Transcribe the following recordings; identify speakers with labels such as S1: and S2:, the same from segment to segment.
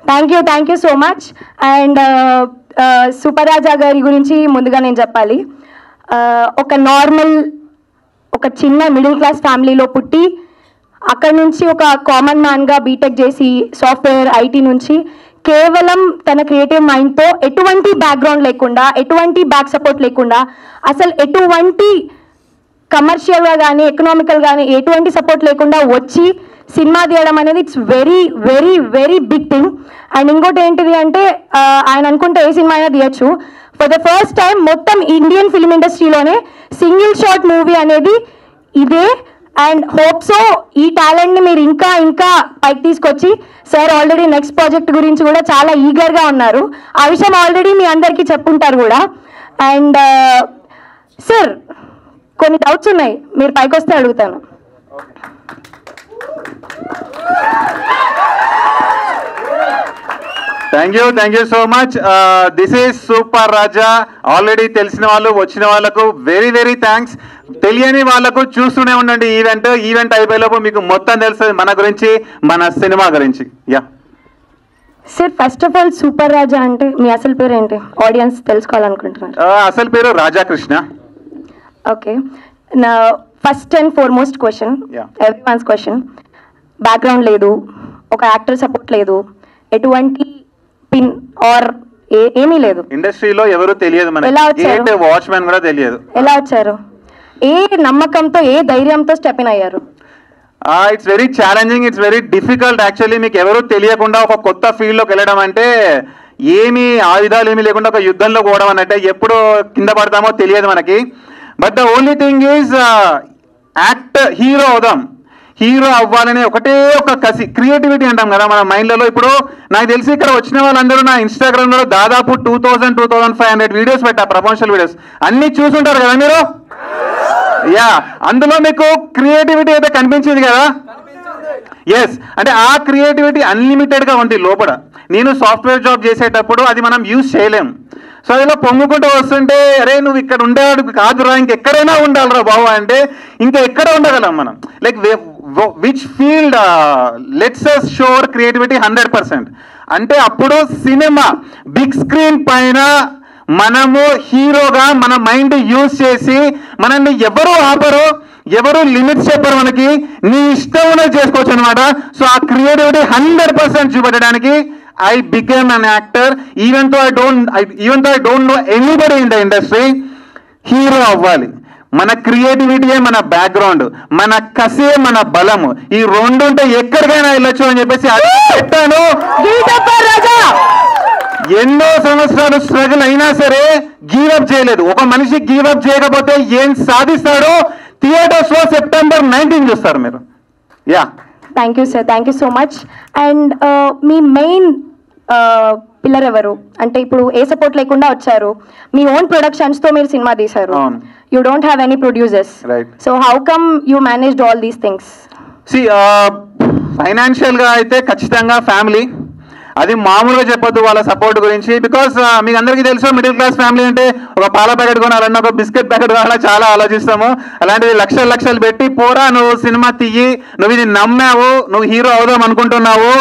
S1: Thank you so much. And super Raja గారి గురించి ముందుగా నేను చెప్పాలి. ఒక నార్మల్ ఒక చిన్న మిడిల్ క్లాస్ ఫ్యామిలీలో పుట్టి అక్కడ నుంచి ఒక కామన్ మ్యాన్గా బీటెక్ చేసి సాఫ్ట్వేర్ ఐటీ నుంచి కేవలం తన క్రియేటివ్ మైండ్తో ఎటువంటి బ్యాక్గ్రౌండ్ లేకుండా ఎటువంటి బ్యాక్ సపోర్ట్ లేకుండా అసలు ఎటువంటి కమర్షియల్గా కానీ ఎకనామికల్ కానీ ఎటువంటి సపోర్ట్ లేకుండా వచ్చి సినిమా తీయడం అనేది it's very very very big thing. And ఇంకోటి ఏంటిది అంటే ఆయన అనుకుంటే ఏ సినిమా అయినా తీయచ్చు. ఫర్ ద ఫస్ట్ టైం మొత్తం ఇండియన్ ఫిల్మ్ ఇండస్ట్రీలోనే సింగిల్ షాట్ మూవీ అనేది ఇదే. అండ్ హోప్సో ఈ టాలెంట్ని మీరు ఇంకా ఇంకా పైకి తీసుకొచ్చి సార్ ఆల్రెడీ నెక్స్ట్ ప్రాజెక్ట్ గురించి కూడా చాలా ఈగర్గా ఉన్నారు. ఆ విషయం ఆల్రెడీ మీ అందరికీ చెప్పుంటారు కూడా. అండ్ సార్ కొన్ని డౌట్స్ ఉన్నాయి, మీరు పైకి వస్తే అడుగుతాను.
S2: Thank you so much. This is super Raja. Already తెలిసిన వాళ్ళు వచ్చిన వాళ్ళకు వెరీ వెరీ థ్యాంక్స్. తెలియని వాళ్ళకు చూస్తూనే ఉండండి. ఈవెంట్ అయిపోయేలోపు మీకు మొత్తం తెలుస్తుంది మన గురించి, మన సినిమా గురించి. Yeah
S1: sir, first of all super Raja అంటే మీ అసలు పేరు ఏంటి? ఆడియన్స్ తెలుసుకోవాలనుకుంటున్నారు.
S2: అసలు పేరు రాజాకృష్ణ.
S1: ఓకే, నా first and foremost question, everyone's question. Background లేదు, ఒక యాక్టర్ సపోర్ట్ లేదు, ఎటువంటి పిన్ ఆర్ ఏమీ లేదు,
S2: ఇండస్ట్రీలో ఎవరు తెలియదు, వాచ్మెన్ కూడా తెలియదు.
S1: ఎలా వచ్చారు? ఏ నమ్మకంతో ఏ ధైర్యంతో స్టెప్ ఇన్ అయ్యారు?
S2: It's very challenging, it's very difficult actually. మీకు ఎవరు తెలియకుండా ఒక కొత్త ఫీల్డ్లోకి వెళ్ళడం అంటే ఏమి ఆయుధాలు ఏమీ లేకుండా ఒక యుద్ధంలో పోవడం అనంటే ఎప్పుడు కింద పడతామో తెలియదు మనకి. But the only thing is hero అవుదాం, హీరో అవ్వాలనే ఒకటే ఒక కసి, క్రియేటివిటీ అంటాం కదా మన మైండ్లలో. ఇప్పుడు నాకు తెలిసి ఇక్కడ వచ్చిన వాళ్ళందరూ నా ఇన్స్టాగ్రామ్లో దాదాపు 2500 వీడియోస్ పెట్టా, ప్రమోషనల్ వీడియోస్ అన్ని చూసుంటారు కదా మీరు. యా, అందులో మీకు క్రియేటివిటీ అయితే కనిపించింది కదా. ఎస్, అంటే ఆ క్రియేటివిటీ అన్లిమిటెడ్గా ఉంది లోపల. నేను సాఫ్ట్వేర్ జాబ్ చేసేటప్పుడు అది మనం యూజ్ చేయలేం. సో అదిలో పొంగుకుంటూ వస్తుంటే అరే నువ్వు ఇక్కడ ఉండేవాడు కాదురా, ఇంకెక్కడైనా ఉండాలిరా బాబు అంటే ఇంకా ఎక్కడ ఉండగలం మనం. Like which field let's us show our creativity 100%. అంటే అప్పుడు సినిమా బిగ్ స్క్రీన్ పైన మనము హీరోగా మన మైండ్ యూజ్ చేసి మనల్ని ఎవరు ఆపరు, ఎవరు లిమిట్స్ చెప్పరు, మనకి నీ ఇష్టం ఉన్నది చేసుకోవచ్చు అనమాట. సో ఆ creativity 100% చూపెట్టడానికి I became an actor, even though I don't know anybody in the industry. Hero అవ్వాలి, మన క్రియేటివిటీయే మన బ్యాక్గ్రౌండ్, మన కసే మన బలము, ఈ రెండు ఉంటే ఎక్కడికైనా వెళ్ళొచ్చు అని చెప్పేసి చెప్పాను. ఎన్నో సంవత్సరాలు స్ట్రగుల్ అయినా సరే గీవప్ చేయలేదు. ఒక మనిషి గీవప్ చేయకపోతే ఏం సాధిస్తాడో థియేటర్స్ లో September 19 చూస్తారు మీరు. Yeah,
S1: thank you sir, thank you so much. And me main pillar ఎవరు? అంటే ఇప్పుడు ఏ సపోర్ట్ లేకుండా వచ్చారు, మీ ఓన్ ప్రొడక్షన్స్తో మీరు సినిమా తీశారు, you don't have any producers. So how come you managed all these things?
S2: ఫైనాన్షియల్గా అయితే ఖచ్చితంగా ఫ్యామిలీ, అది మామూలుగా చెప్పొద్దు వాళ్ళ సపోర్ట్ గురించి. బికాస్ మీకు అందరికీ తెలుసు మిడిల్ క్లాస్ ఫ్యామిలీ అంటే ఒక పాల ప్యాకెట్ కొనాలన్నా ఒక బిస్కెట్ ప్యాకెట్ కొనాలన్నా చాలా ఆలోచిస్తాము. అలాంటిది లక్షలు పెట్టి పోరా నువ్వు సినిమా తీయి, నువ్వు ఇది నమ్మావు, నువ్వు హీరో అవుదాం అనుకుంటున్నావు,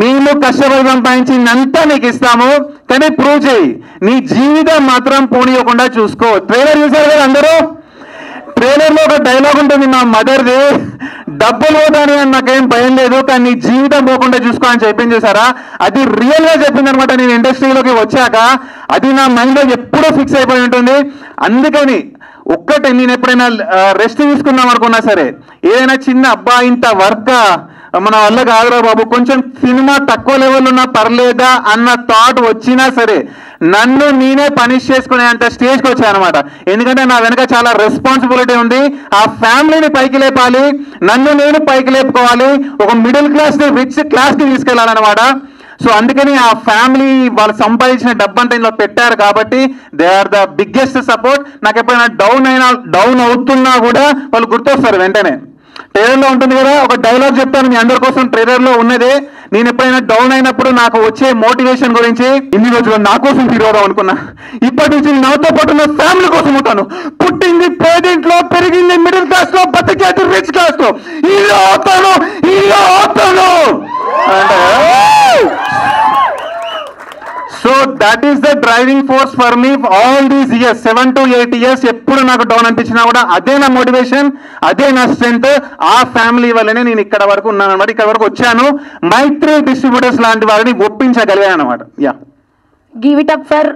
S2: మేము కష్టపడి సంపాదించిందంతా నీకు ఇస్తాము, కానీ ప్రూవ్ చేయి, నీ జీవితం మాత్రం పోనీయకుండా చూసుకో. ట్రైలర్ చూసారు కదా అందరూ, ట్రైలర్లో ఒక డైలాగ్ ఉంటుంది మా మదర్ది, డబ్బులు పోతాని అని నాకేం భయం లేదు కానీ నీ జీవితం పోకుండా చూసుకో అని చెప్పింది చూసారా. అది రియల్గా చెప్పింది అనమాట. నేను ఇండస్ట్రీలోకి వచ్చాక అది నా మైండ్లో ఎప్పుడూ ఫిక్స్ అయిపోయి ఉంటుంది. అందుకని ఒక్కటే నేను ఎప్పుడైనా రెస్ట్ తీసుకుందాం అనుకున్నా సరే, ఏదైనా చిన్న అబ్బా ఇంత వర్క్ మన వల్ల కాదురా బాబు, కొంచెం సినిమా తక్కువ లెవెల్ ఉన్నా పర్లేదా అన్న థాట్ వచ్చినా సరే నన్ను నేనే పనిష్ చేసుకునే అంత స్టేజ్కి వచ్చాను అనమాట. ఎందుకంటే నా వెనక చాలా రెస్పాన్సిబిలిటీ ఉంది. ఆ ఫ్యామిలీని పైకి లేపాలి, నన్ను నేను పైకి లేపుకోవాలి, ఒక మిడిల్ క్లాస్ని రిచ్ క్లాస్కి తీసుకెళ్ళాలన్నమాట. సో అందుకని ఆ ఫ్యామిలీ వాళ్ళు సంపాదించిన డబ్బంతా ఇందులో పెట్టారు కాబట్టి they are the biggest support. నాకు ఎప్పుడైనా డౌన్ అవుతున్నా కూడా వాళ్ళు గుర్తొస్తారు వెంటనే. ట్రైలర్లో ఉంటుంది కదా, ఒక డైలాగ్ చెప్తాను మీ అందరి కోసం, ట్రైలర్లో ఉన్నదే. నేను ఎప్పుడైనా డౌన్ అయినప్పుడు నాకు వచ్చే మోటివేషన్ గురించి, ఇన్ని రోజులు నా కోసం హీరో అనుకున్నా, ఇప్పటి నుంచి నాతో పాటు నా ఫ్యామిలీ కోసం ఉంటాను. పుట్టింది పేదింట్లో, పెరిగింది మిడిల్ క్లాస్ లో, బతికేది రిచ్ క్లాస్ లో, హీరో అవుతాను అంటే that is the driving force for me all these years, 7 to 8 years. ఎప్పుడు నాకు డౌన్ అనిపించినా కూడా అదే నా మోటివేషన్, అదే నా స్ట్రెంత్. ఆ ఫ్యామిలీ వల్లనే నేను ఇక్కడ వరకు ఉన్నాను అనమాట, ఇక్కడ వరకు వచ్చాను. మైత్రి డిస్ట్రిబ్యూటర్స్ లాంటి వారిని ఒప్పించగలిగాను అనమాట. Yeah,
S1: give it up for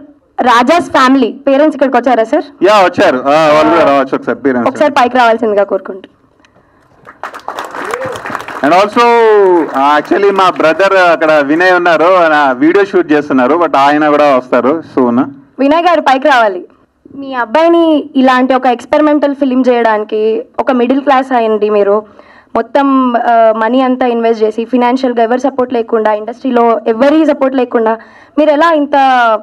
S1: Raja's family. Parents ఇక్కడికి వచ్చారా సార్?
S2: యా వచ్చారు, వాళ్ళు కూడా రావచ్చు ఒకసారి. పేరెంట్స్
S1: ఒకసారి పైకి రావాల్సిందిగా కోరుకుంటూ.
S2: అండ్ ఆల్సో యాక్చువల్లీ మా బ్రదర్ అక్కడ వినయ్ ఉన్నారు, వీడియో షూట్ చేస్తున్నారు, బట్ ఆయన కూడా వస్తారు సూన్.
S1: వినయ్ గారు పైకి రావాలి. మీ అబ్బాయిని ఇలాంటి ఒక ఎక్స్పెరిమెంటల్ ఫిలిం చేయడానికి, ఒక మిడిల్ క్లాస్ అయ్యండి మీరు, మొత్తం మనీ అంతా ఇన్వెస్ట్ చేసి ఫినాన్షియల్గా ఎవరి సపోర్ట్ లేకుండా, ఇండస్ట్రీలో ఎవరి సపోర్ట్ లేకుండా మీరు ఎలా ఇంత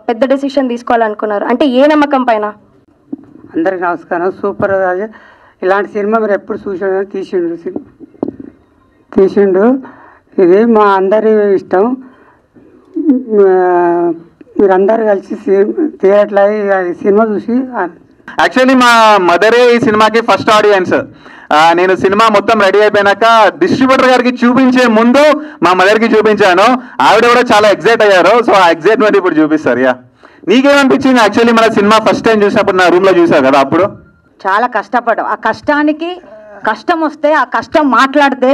S1: పెద్ద డెసిషన్ తీసుకోవాలనుకున్నారు? అంటే ఏ నమ్మకం పైన?
S3: అందరికి నమస్కారం. సూపర్ రాజా, ఇలాంటి సినిమా మీరు ఎప్పుడు చూసారు? తీసిండు. ఇది మా అందరి ఇష్టం. మీరందరూ కలిసి థియేటర్లో ఈ సినిమా చూసి.
S2: యాక్చువల్లీ మా మదరే ఈ సినిమాకి ఫస్ట్ ఆడియన్స్. నేను సినిమా మొత్తం రెడీ అయిపోయినాక డిస్ట్రిబ్యూటర్ గారికి చూపించే ముందు మా మదర్కి చూపించాను. ఆవిడ కూడా చాలా ఎగ్జైట్ అయ్యారు. సో ఆ ఎగ్జైట్మెంట్ ఇప్పుడు చూపిస్తారు. యా, నీకేమనిపించింది? యాక్చువల్లీ మన సినిమా ఫస్ట్ టైం చూసినప్పుడు నా రూమ్లో చూసావు కదా, అప్పుడు
S4: చాలా కష్టపడ్డాం. ఆ కష్టానికి కష్టం వస్తే, ఆ కష్టం మాట్లాడితే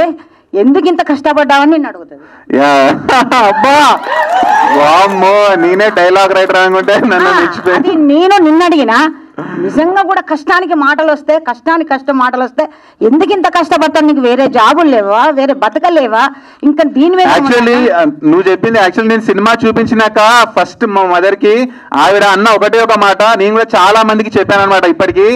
S4: ఎందుకు ఇంత కష్టపడ్డావని నేను అడుగుతుంది.
S2: అబ్బా వామ్మో, నేనే డైలాగ్ రైటర్ అనుకుంటే నన్ను
S4: అది నేను నిన్న అడిగినా. నిజంగా కూడా కష్టానికి మాటలు వస్తే, కష్టానికి కష్టం మాటలు వస్తే ఎందుకు ఇంత కష్టపడతావు? నీకు వేరే జాబులు లేవా, వేరే బతకలేవా? ఇంకా దీని మీద
S2: యాక్చువల్లీ నువ్వు చెప్పింది. యాక్చువల్లీ నేను సినిమా చూపించినాక ఫస్ట్ మా మదర్కి ఆవిడ అన్న ఒకటే ఒక మాట, నేను కూడా చాలా మందికి చెప్పాను అనమాట. ఇప్పటికీ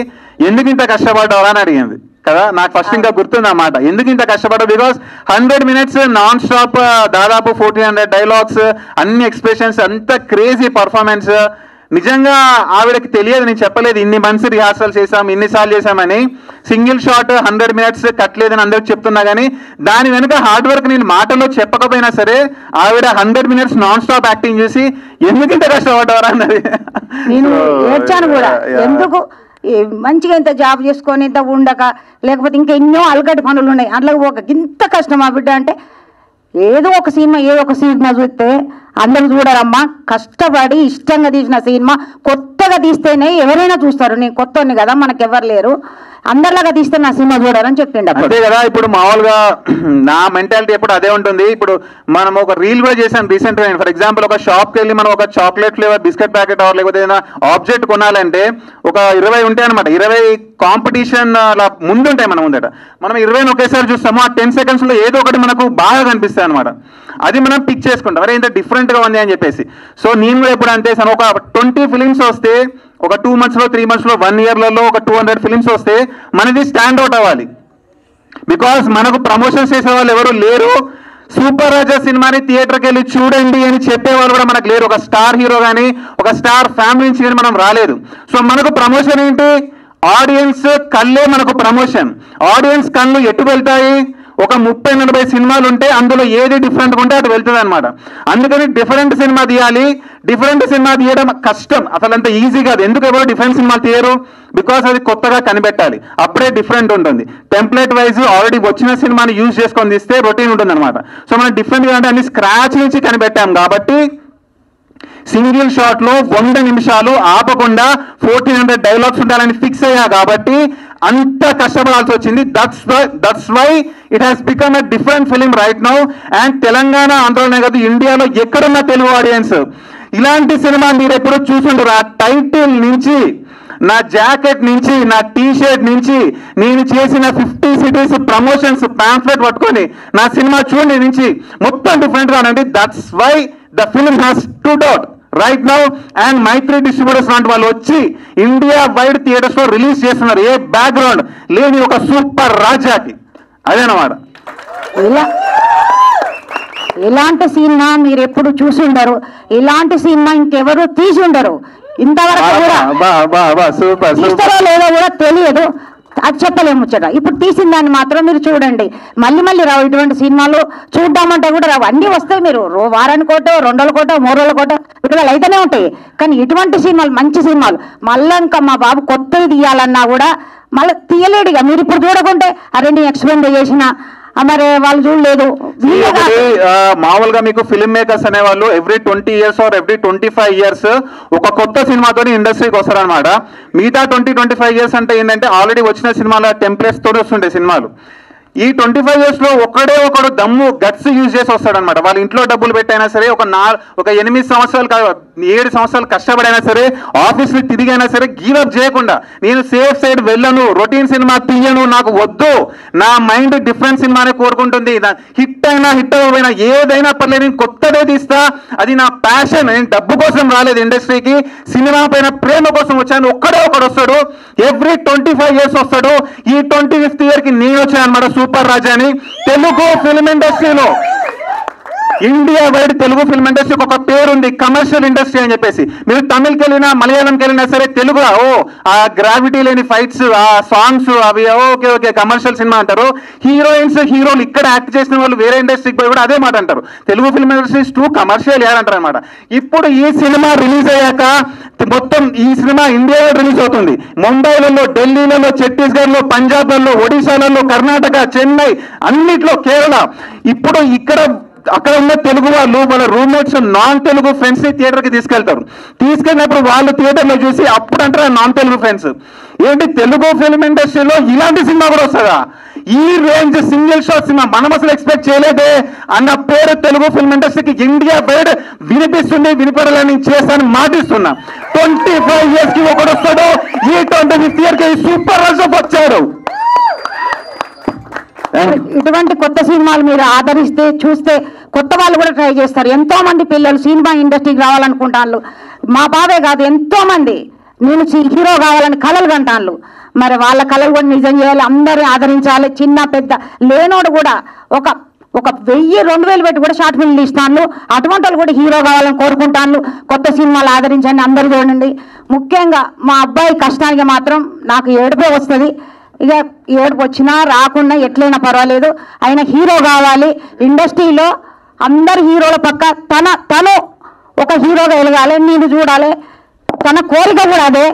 S2: ఎందుకు ఇంత కష్టపడ్డావా అని అడిగింది కదా. నాకు ఫస్ట్ ఇంకా గుర్తుంది అన్నమాట, ఎందుకు ఇంత కష్టపడ్డావు. బికాస్ 100 minutes నాన్ స్టాప్, దాదాపు 1400 డైలాగ్స్, అన్ని ఎక్స్ప్రెషన్స్, అంత క్రేజీ పర్ఫార్మెన్స్. నిజంగా ఆవిడకి తెలియదు, నేను చెప్పలేదు ఇన్ని మంత్స్ రిహార్సల్ చేసాం, ఇన్నిసార్లు చేసామని. సింగిల్ షాట్ 100 minutes కట్టలేదని అందరికి చెప్తున్నా కానీ దాని వెనుక హార్డ్ వర్క్ నేను మాటల్లో చెప్పకపోయినా సరే ఆవిడ 100 minutes నాన్ స్టాప్ యాక్టింగ్ చూసి ఎందుకు ఇంత కష్టపడ్డారా అన్నది.
S4: నేను ఏడ్చాను కూడా. ఎందుకు మంచిగా ఇంత జాబ్ చేసుకొని ఇంత ఉండక, లేకపోతే ఇంకా ఎన్నో అలగటి పనులు ఉన్నాయి, అట్లా ఒక ఇంత కష్టం ఆ బిడ్డ అంటే. ఏదో ఒక సినిమా చూస్తే అందరూ చూడరమ్మా. కష్టపడి ఇష్టంగా తీసిన సినిమా కొత్తగా తీస్తేనే ఎవరైనా చూస్తారు. నేను కొత్తని కదా, మనకు ఎవరు లేరు, అందరిలాగా తీస్తే నా సినిమా చూడాలని చెప్పిండు.
S2: అంతే కదా. ఇప్పుడు మామూలుగా నా మెంటాలిటీ ఎప్పుడు అదే ఉంటుంది. ఇప్పుడు మనం ఒక రీల్ కూడా చేశాను రీసెంట్గా. ఫర్ ఎగ్జాంపుల్ ఒక షాప్కి వెళ్ళి మనం ఒక చాక్లెట్ ఫ్లేవర్ బిస్కెట్ ప్యాకెట్ లేకపోతే ఏదైనా ఆబ్జెక్ట్ కొనాలంటే ఒక 20 ఉంటాయి అనమాట. 20 కాంపిటీషన్ అలా ముందుంటాయి మన ముందట. మనం 20 ఒకేసారి చూస్తాము. ఆ 10 secondsలో ఏదో ఒకటి మనకు బాగా కనిపిస్తాయి అనమాట. అది మనం పిక్ చేసుకుంటాం, అరే ఇంత డిఫరెంట్గా ఉంది అని చెప్పేసి. సో నేను కూడా ఎప్పుడు అంతే, ఒక 20 ఫిలిమ్స్ వస్తే, ఒక 2 monthsలో 3 monthsలో 1 yearలలో ఒక 200 ఫిలిమ్స్ వస్తే మనది స్టాండ్ అవుట్ అవ్వాలి. బికాస్ మనకు ప్రమోషన్స్ చేసే వాళ్ళు ఎవరు లేరు. సూపర్ రాజా సినిమాని థియేటర్కి వెళ్ళి చూడండి అని చెప్పేవాళ్ళు కూడా మనకు లేరు. ఒక స్టార్ హీరో కానీ, ఒక స్టార్ ఫ్యామిలీ నుంచి కానీ మనం రాలేదు. సో మనకు ప్రమోషన్ ఏంటి? ఆడియన్స్ కళ్ళే మనకు ప్రమోషన్. ఆడియన్స్ కళ్ళు ఎటు వెళ్తాయి? ఒక 30-40 సినిమాలు ఉంటే అందులో ఏది డిఫరెంట్గా ఉంటే అటు వెళ్తుంది అనమాట. అందుకని డిఫరెంట్ సినిమా తీయాలి. డిఫరెంట్ సినిమా తీయడం కష్టం, అసలు అంత ఈజీ కాదు. ఎందుకు ఎవరు డిఫరెంట్ సినిమా తీయరు? బికాస్ అది కొత్తగా కనిపెట్టాలి, అప్పుడే డిఫరెంట్ ఉంటుంది. టెంప్లెట్ వైజ్ ఆల్రెడీ వచ్చిన సినిమాని యూజ్ చేసుకొని తీస్తే రొటీన్ ఉంటుంది అనమాట. సో మనం డిఫరెంట్గా అంటే అన్ని స్క్రాచ్ నుంచి కనిపెట్టాం కాబట్టి సింగిల్ షాట్లో 100 నిమిషాలు ఆపకుండా 1400 డైలాగ్స్ ఉండాలని ఫిక్స్ అయ్యా కాబట్టి అంత కష్టపడాల్సి వచ్చింది. That's why it has become a different film right now. And Telangana, ఆంధ్రలోనే కాదు, ఇండియాలో ఎక్కడున్న తెలుగు ఆడియన్స్ ఇలాంటి సినిమా మీరు ఎప్పుడు చూసుంటారు. ఆ టైటిల్ నుంచి, నా జాకెట్ నుంచి, నా టీషర్ట్ నుంచి, నేను చేసిన 50 cities ప్రమోషన్స్ పాంఫ్లెట్ పట్టుకొని నా సినిమా చూడండి నుంచి మొత్తం డిఫరెంట్గా ఉండండి. That's why the film has stood out right now. And Mythri distributors లాంటి వాళ్ళు వచ్చి ఇండియా వైడ్ థియేటర్స్ లో రిలీజ్ చేస్తున్నారు. ఏ బ్యాక్గ్రౌండ్ లేని ఒక సూపర్ రాజాకి. అదేనమాట.
S4: ఇలాంటి సినిమా మీరు ఎప్పుడు చూసి ఉండరు, ఇలాంటి సినిమా ఇంకెవరు తీసి ఉండరు ఇంతవరకు కూడా.
S2: సూపర్
S4: లేదో కూడా తెలియదు, అది చెప్పలేము ముచ్చట. ఇప్పుడు తీసిన దాన్ని మాత్రం మీరు చూడండి. మళ్ళీ రావు ఇటువంటి సినిమాలు. చూద్దామంటే కూడా రావు. అన్నీ వస్తాయి, మీరు వారానికోటో 2 రోజులకోటో 3 రోజులకోటో విడుదల అయితేనే ఉంటాయి. కానీ ఇటువంటి సినిమాలు, మంచి సినిమాలు మళ్ళీ ఇంకా మా బాబు కొత్తవి తీయాలన్నా కూడా మళ్ళీ తీయలేడుగా. మీరు ఇప్పుడు చూడకుంటే అరే నేను ఎక్స్ప్లెయిన్ చేసిన మరి వాళ్ళు చూడలేదు. వీళ్ళే కాదు.
S2: మామూలుగా మీకు ఫిల్మ్ మేకర్స్ అనేవాళ్ళు every 20 years or every 25 years ఒక కొత్త సినిమాతో ఇండస్ట్రీకి వస్తారనమాట. మిగతా 20-25 years అంటే ఏంటంటే ఆల్రెడీ వచ్చిన సినిమాల టెంప్లెట్స్ తోటి వస్తుండే సినిమాలు. ఈ 25 years లో ఒకడు దమ్ము గట్స్ యూజ్ చేసి వస్తాడనమాట. వాళ్ళ ఇంట్లో డబ్బులు పెట్టైనా సరే ఒక 8 సంవత్సరాలు 7 సంవత్సరాలు కష్టపడైనా సరే ఆఫీస్లో తిరిగైనా సరే గీవప్ చేయకుండా నేను సేఫ్ సైడ్ వెళ్ళను, రొటీన్ సినిమా తీయను, నాకు వద్దు, నా మైండ్ డిఫరెంట్ సినిమానే కోరుకుంటుంది, హిట్ అయినా హిట్ అవ్వకపోయినా ఏదైనా పర్లేదు నేను కొత్తదే తీస్తా, అది నా ప్యాషన్, నేను డబ్బు కోసం రాలేదు ఇండస్ట్రీకి, సినిమా పైన ప్రేమ కోసం వచ్చాను. ఒకడు వస్తాడు ఎవ్రీ 25 years వస్తాడు. ఈ 25th year కి నేను వచ్చాను అనమాట సూపర్ రాజా అని. తెలుగు ఫిల్మ్ ఇండస్ట్రీలో ఇండియా వైడ్ తెలుగు ఫిల్మ్ ఇండస్ట్రీకి ఒక పేరు ఉంది, కమర్షియల్ ఇండస్ట్రీ అని చెప్పేసి. మీరు తమిళ్కి వెళ్ళినా మలయాళంకి వెళ్ళినా సరే తెలుగు ఆ గ్రావిటీ లేని ఫైట్స్, ఆ సాంగ్స్ అవి ఓకే కమర్షియల్ సినిమా అంటారు. హీరోలు ఇక్కడ యాక్ట్ చేసిన వాళ్ళు వేరే ఇండస్ట్రీకి పోయి కూడా అదే మాట అంటారు, Telugu film industries two commercial అంటారు అనమాట. ఇప్పుడు ఈ సినిమా రిలీజ్ అయ్యాక మొత్తం ఈ సినిమా ఇండియాలో రిలీజ్ అవుతుంది. ముంబైలలో, ఢిల్లీలలో, ఛత్తీస్గఢ్లో, పంజాబ్లలో, ఒడిశాలలో, కర్ణాటక, చెన్నై, అన్నిట్లో, కేరళ. ఇప్పుడు అక్కడ ఉన్న తెలుగు వాళ్ళు వాళ్ళ రూమ్మేట్స్ నాన్ తెలుగు ఫ్రెండ్స్ ని థియేటర్ కి తీసుకెళ్ళినప్పుడు వాళ్ళు థియేటర్ లో చూసి అప్పుడు అంటారు నాన్ తెలుగు ఫ్రెండ్స్ ఏంటి తెలుగు ఫిల్మ్ ఇండస్ట్రీలో ఇలాంటి సినిమా కూడా వస్తుందా, ఈ రేంజ్ సింగిల్ షాట్ సినిమా మనం అసలు ఎక్స్పెక్ట్ చేయలేదే అన్న పేరు తెలుగు ఫిల్మ్ ఇండస్ట్రీకి ఇండియా వైడ్ వినిపిస్తుంది, వినిపడాలని చేస్తానని మాటిస్తున్నా. 25 years కి ఒకడు వస్తాడు, ఈ 25th year కి సూపర్ రాజా వచ్చాడు.
S4: ఇటువంటి కొత్త సినిమాలు మీరు ఆదరిస్తే చూస్తే కొత్త వాళ్ళు కూడా ట్రై చేస్తారు. ఎంతో మంది పిల్లలు సినిమా ఇండస్ట్రీకి రావాలనుకుంటాను. మా బాబే కాదు, ఎంతో మంది నేను హీరో కావాలని కలలు కంటాను. మరి వాళ్ళ కలలు కూడా నిజం చేయాలి, అందరూ ఆదరించాలి. చిన్న పెద్ద లేనోడు కూడా ఒక 1000-2000 పెట్టి కూడా షార్ట్ ఫిల్మ్ తీస్తాను. అటువంటి వాళ్ళు కూడా హీరో కావాలని కోరుకుంటాను. కొత్త సినిమాలు ఆదరించండి, అందరూ చూడండి. ముఖ్యంగా మా అబ్బాయి కష్టానికి మాత్రం నాకు ఏడుపే వస్తుంది. ఇక ఏడుపు వచ్చినా రాకున్నా ఎట్లయినా పర్వాలేదు, ఆయన హీరో కావాలి. ఇండస్ట్రీలో అందరు హీరోల పక్క తను ఒక హీరోగా ఎదగాలి, నేను చూడాలి. తన కోరిక కూడా అదే,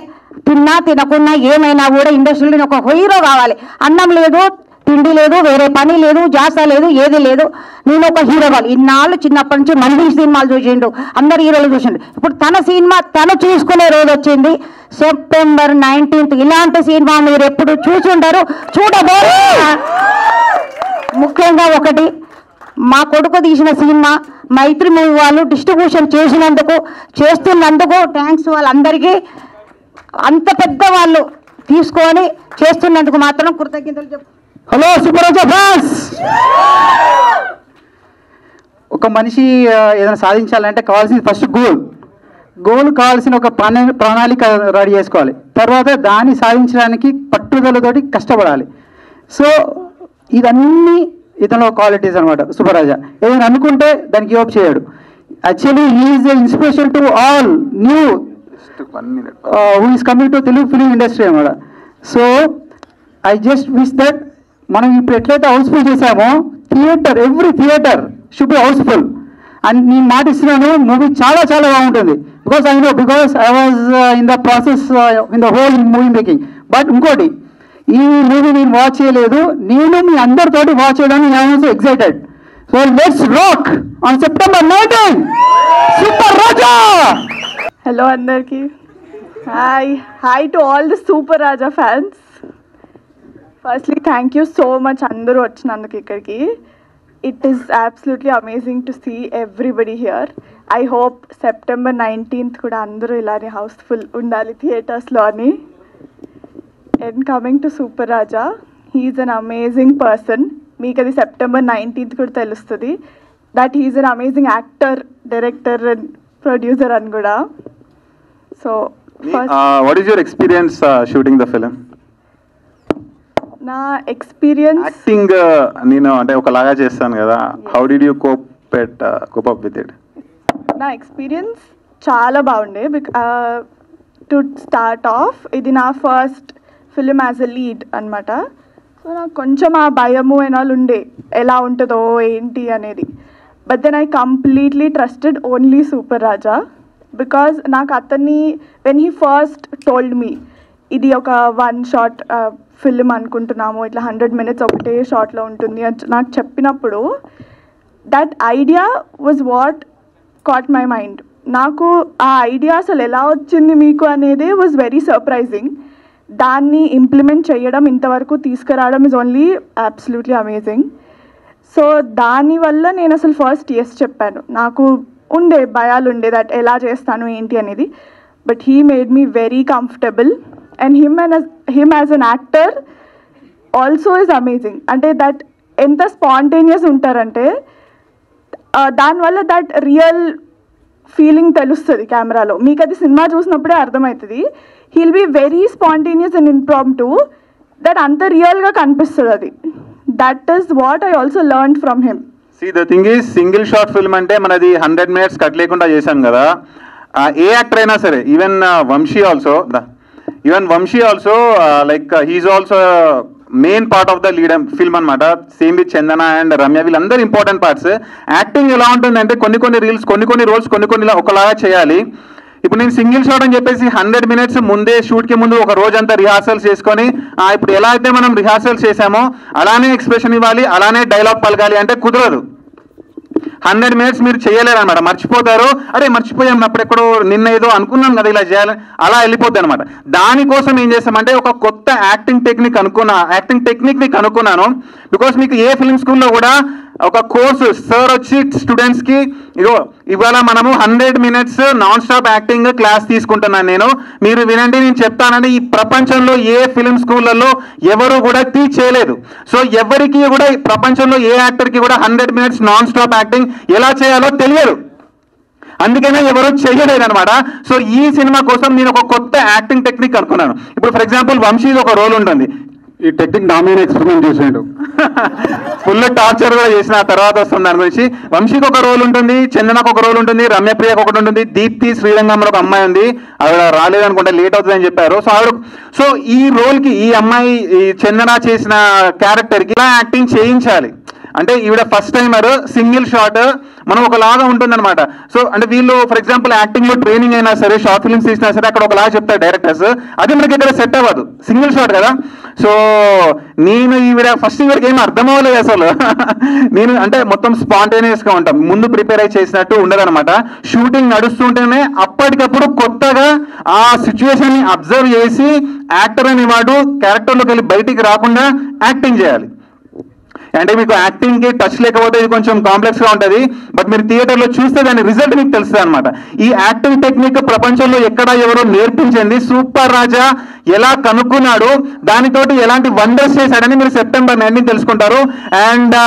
S4: తిన్నా తినకున్నా ఏమైనా కూడా ఇండస్ట్రీలో ఒక హీరో కావాలి. అన్నం లేదు, తిండి లేదు, వేరే పని లేదు, జాస లేదు, ఏది లేదు, నేను ఒక హీరో కావాలి. ఇన్నాళ్ళు చిన్నప్పటి నుంచి మంది సినిమాలు చూసిండు, అందరు హీరోలు చూసిండు. ఇప్పుడు తన సినిమా తను చూసుకునే రోజు వచ్చింది, September 19th. ఇలాంటి సినిమా మీరు ఎప్పుడు చూసి ఉంటారు, చూడబోరు. ముఖ్యంగా ఒకటి, మా కొడుకు తీసిన సినిమా మైత్రి మూవీ వాళ్ళు డిస్ట్రిబ్యూషన్ చేస్తున్నందుకు థ్యాంక్స్ వాళ్ళందరికీ. అంత పెద్ద వాళ్ళు తీసుకొని చేస్తున్నందుకు మాత్రం కృతజ్ఞతలు చెప్పు.
S3: Hello super Raja fans. ఒక మనిషి ఏదైనా సాధించాలంటే కావాల్సింది ఫస్ట్ గోల్ కావాల్సిన ఒక ప్రణాళిక రెడీ చేసుకోవాలి. తర్వాత దాన్ని సాధించడానికి పట్టుదలతోటి కష్టపడాలి. సో ఇదన్నీ ఇతను క్వాలిటీస్ అనమాట సూపర్ రాజా. ఏదైనా అనుకుంటే దానికి గివ్ అప్ చేయడు. Actually he is a inspiration to all new who is coming to Telugu film industry అనమాట. So I just wish that మనం ఇప్పుడు ఎట్లయితే హౌస్ఫుల్ చేసామో every theatre should be house full అని నేను మాట ఇస్తున్నాను. మూవీ చాలా బాగుంటుంది. Because I was in the process in the whole movie making. But ఇంకోటి, ఈ మూవీ నేను వాచ్ చేయలేదు, నేను మీ అందరితోటి వాచ్ చేయడానికి I also excited. So let's rock on September 19 super Raja.
S5: Hello అందరికి, hi to all the super Raja fans. Firstly thank you so much అందరూ వచ్చినందుకు ఇక్కడికి. It is absolutely amazing to see everybody here. I hope September 19th కూడా అందరూ ఇలానే house full ఉండాలి థియేటర్స్లో అని. And coming to super Raja, he is an amazing person. మీకు అది September 19th కూడా తెలుస్తుంది that he is an amazing actor, director and producer అని కూడా. So
S2: what is your experience shooting the film?
S5: నా ఎక్స్పీరియన్స్
S2: యాక్టింగ్ నేను అంటే ఒకలాగా చేస్తాను కదా, how did you cope up with it?
S5: నా ఎక్స్పీరియన్స్ చాలా బాగుండే. టు స్టార్ట్ ఆఫ్, ఇది నా first film as a lead అనమాట. సో నాకు కొంచెం ఆ భయము ఎనాలు ఉండే, ఎలా ఉంటుందో ఏంటి అనేది. But then I completely trusted only super Raja. Because నాకు అతన్ని when he first told me ఇది ఒక 1 షాట్ ఫిల్మ్ అనుకుంటున్నాము, ఇట్లా 100 minutes ఒకటే షాట్లో ఉంటుంది అని నాకు చెప్పినప్పుడు that idea was what caught my mind. నాకు ఆ ఐడియా అసలు ఎలా వచ్చింది మీకు అనేది వాజ్ వెరీ సర్ప్రైజింగ్. దాన్ని ఇంప్లిమెంట్ చేయడం, ఇంతవరకు తీసుకురావడం is only absolutely amazing. So దానివల్ల నేను అసలు ఫస్ట్ ఎస్ చెప్పాను. నాకు ఉండే భయాలు ఉండే దట్ ఎలా చేస్తాను ఏంటి అనేది, but he made me very comfortable and him as an actor also is amazing. అంటే దట్ ఎంత స్పాంటేనియస్ ఉంటారంటే దానివల్ల దట్ రియల్ ఫీలింగ్ తెలుస్తుంది కెమెరాలో. మీకు అది సినిమా చూసినప్పుడే అర్థమవుతుంది. He'll be very spontaneous and impromptu, that అంత రియల్గా కనిపిస్తుంది అది. That is what I also learn from him.
S2: See, the thing is, single short film అంటే మనది 100 minutes కట్ లేకుండా చేశాం కదా. ఏ యాక్టర్ అయినా సరే, even Vamshi also like he is also main part of the lead film అనమాట. Same with Chandana and Ramya, వీళ్ళందరూ important parts. Acting ఎలా ఉంటుందంటే కొన్ని రీల్స్, కొన్ని రోల్స్ కొన్ని ఒకలాగా చేయాలి. ఇప్పుడు నేను సింగిల్ షాట్ అని చెప్పేసి 100 minutes ముందే షూట్కి ముందు ఒక రోజంతా రిహార్సల్స్ చేసుకొని ఇప్పుడు ఎలా అయితే మనం రిహార్సల్స్ చేసామో అలానే ఎక్స్ప్రెషన్ ఇవ్వాలి, అలానే డైలాగ్ పలకాలి అంటే కుదరదు. 100 minutes మీరు చేయలేరు అనమాట. మర్చిపోతారు, అరే మర్చిపోయాం అప్పుడెక్కడో నిన్న ఏదో అనుకున్నాం కదా ఇలా చేయాలని, అలా వెళ్ళిపోద్ది అనమాట. దానికోసం ఏం చేస్తామంటే ఒక కొత్త యాక్టింగ్ టెక్నిక్ని కనుక్కున్నాను. బికాస్ మీకు ఏ ఫిల్మ్ స్కూల్లో కూడా ఒక కోర్సు సార్ వచ్చి స్టూడెంట్స్కి ఇవాళ మనము 100 minutes non stop acting class తీసుకుంటున్నాను నేను, మీరు వినండి నేను చెప్తానని ఈ ప్రపంచంలో ఏ ఫిల్మ్ స్కూళ్ళల్లో ఎవరు కూడా టీచ్ చేయలేదు. సో ఎవరికి కూడా ప్రపంచంలో ఏ యాక్టర్కి కూడా 100 minutes నాన్ స్టాప్ యాక్టింగ్ ఎలా చేయాలో తెలియదు, అందుకనే ఎవరు చేయలేదు అనమాట. సో ఈ సినిమా కోసం నేను ఒక కొత్త యాక్టింగ్ టెక్నిక్ అనుకున్నాను. ఇప్పుడు ఫర్ ఎగ్జాంపుల్ వంశీది ఒక రోల్ ఉంటుంది,
S3: ఈ టెక్నిక్ నా మీద ఎక్స్పెరిమెంట్ చేసాడు,
S2: ఫుల్ టార్చర్ కూడా చేసిన తర్వాత వస్తుంది దాని గురించి. వంశీకి ఒక రోల్ ఉంటుంది, చందనకు ఒక రోల్ ఉంటుంది, రమ్యప్రియకు ఒకటి ఉంటుంది, దీప్తి శ్రీరంగంలో ఒక అమ్మాయి ఉంది, ఆవిడ రాలేదనుకుంటే లేట్ అవుతుందని చెప్పారు. సో ఈ రోల్కి ఈ అమ్మాయి ఈ చందన చేసిన క్యారెక్టర్కి ఇలా యాక్టింగ్ చేయించాలి. అంటే ఈవిడ ఫస్ట్ టైమర్, సింగిల్ షాట్, మనం ఒకలాగా ఉంటుందన్నమాట. సో అంటే వీళ్ళు ఫర్ ఎగ్జాంపుల్ యాక్టింగ్లో ట్రైనింగ్ అయినా సరే, షార్ట్ ఫిల్మ్స్ తీసినా సరే అక్కడ ఒకలాగా చెప్తారు డైరెక్టర్స్, అది మనకి ఇక్కడ సెట్ అవ్వదు, సింగిల్ షాట్ కదా. సో నేను ఈవిడకి ఏం అర్థం అవ్వలేదు అసలు. నేను అంటే మొత్తం స్పాంటేనియస్గా ఉంటాం, ముందు ప్రిపేర్ అయి చేసినట్టు ఉండదన్నమాట. షూటింగ్ నడుస్తుంటేనే అప్పటికప్పుడు కొత్తగా ఆ సిచ్యువేషన్ని అబ్జర్వ్ చేసి యాక్టర్ అనేవాడు క్యారెక్టర్లోకి వెళ్ళి బయటికి రాకుండా యాక్టింగ్ చేయాలి. అంటే మీకు యాక్టింగ్కి టచ్ లేకపోతే ఇది కొంచెం కాంప్లెక్స్గా ఉంటుంది, బట్ మీరు థియేటర్లో చూస్తే దాని రిజల్ట్ మీకు తెలుస్తుంది అనమాట. ఈ యాక్టింగ్ టెక్నిక్ ప్రపంచంలో ఎక్కడ ఎవరో నేర్పించింది, సూపర్ రాజా ఎలా కనుక్కున్నాడు, దానితోటి ఎలాంటి వండర్స్ చేశాడని మీరు September 19 తెలుసుకుంటారు. And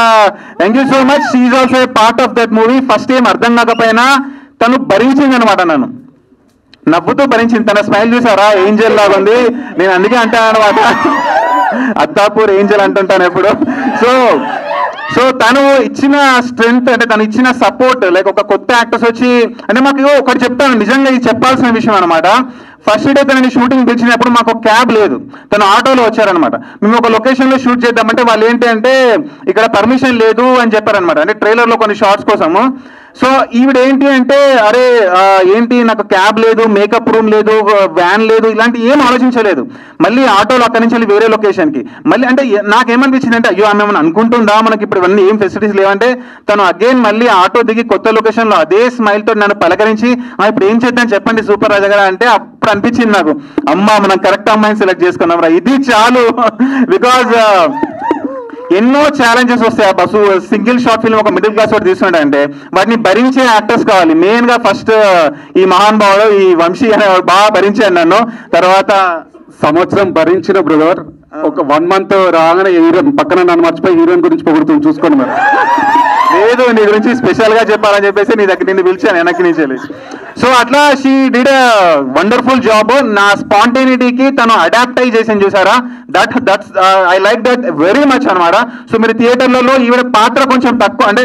S2: thank you so much. She is also a part of that movie. First ఏం అర్థం కాకపోయినా తను భరించింది అనమాట, నన్ను నవ్వుతూ భరించింది. తన స్మైల్ చూసారా, ఏంజల్ లాగా ఉంది. నేను అందుకే అంటాను అనమాట, అత్తాపూర్ ఏంజల్ అంటుంటాను ఎప్పుడు. సో తను ఇచ్చిన స్ట్రెంగ్త్, అంటే తను ఇచ్చిన సపోర్ట్, లైక్ ఒక కొత్త యాక్టర్స్ వచ్చి, అంటే మాకు ఒకటి చెప్తాను, నిజంగా ఇది చెప్పాల్సిన విషయం అనమాట. ఫస్ట్ డే తనని షూటింగ్ పిలిచినప్పుడు మాకు ఒక క్యాబ్ లేదు, తను ఆటోలో వచ్చారనమాట. మేము ఒక లొకేషన్లో షూట్ చేద్దామంటే వాళ్ళు ఏంటి అంటే ఇక్కడ పర్మిషన్ లేదు అని చెప్పారనమాట, అంటే ట్రైలర్లో కొన్ని షార్ట్స్ కోసము. సో ఈవిడ ఏంటి అంటే, అరే ఏంటి నాకు క్యాబ్ లేదు, మేకప్ రూమ్ లేదు, వ్యాన్ లేదు, ఇలాంటి ఏం ఆలోచించలేదు. మళ్ళీ ఆటోలో అక్కడి నుంచి వెళ్ళి వేరే లొకేషన్కి మళ్ళీ. అంటే నాకేమనిపించింది అంటే, అయ్యో ఆమె ఏమైనా అనుకుంటుందా మనకి ఇప్పుడు ఇవన్నీ ఏం ఫెసిలిటీస్ లేవంటే, తను అగైన్ మళ్ళీ ఆటో దిగి కొత్త లొకేషన్లో అదే స్మైల్ తోటి నన్ను పలకరించి ఇప్పుడు ఏం చేద్దాం చెప్పండి సూపర్ రాజా గారు అంటే, అప్పుడు అనిపించింది నాకు, అమ్మా మనం కరెక్ట్ అమ్మాయిని సెలెక్ట్ చేసుకున్నాం రా, ఇది చాలు. బికాజ్ ఎన్నో ఛాలెంజెస్ వస్తాయి ఆ బస్సు సింగిల్ షార్ట్ ఫిల్మ్ ఒక మిడిల్ క్లాస్ వాడు తీసుకుంటే, వాటిని భరించే యాక్టర్స్ కావాలి. మెయిన్ గా ఫస్ట్ ఈ మహాన్ భావుడు ఈ వంశీ అనేవాడు బాగా భరించాడు నన్ను. తర్వాత
S3: సంవత్సరం భరించిన బ్రదర్, ఒక 1 month రాగానే హీరోయిన్ పక్కన నన్ను మర్చిపోయి హీరోయిన్ గురించి పొగుడుతుంది, చూసుకోండి మరి.
S2: లేదు నీ గురించి స్పెషల్ గా చెప్పాలని చెప్పేసి నీ దగ్గర నిన్ను పిలిచాను వెనక్కి నుంచి. సో అట్లా she did a wonderful job. నా స్పాంటేనిటీకి తను అడాప్ట్ అయి చేసింది చూసారా, that's I like that very much అనమాట. సో మీరు థియేటర్లలో ఈవిడ పాత్ర కొంచెం తక్కువ, అంటే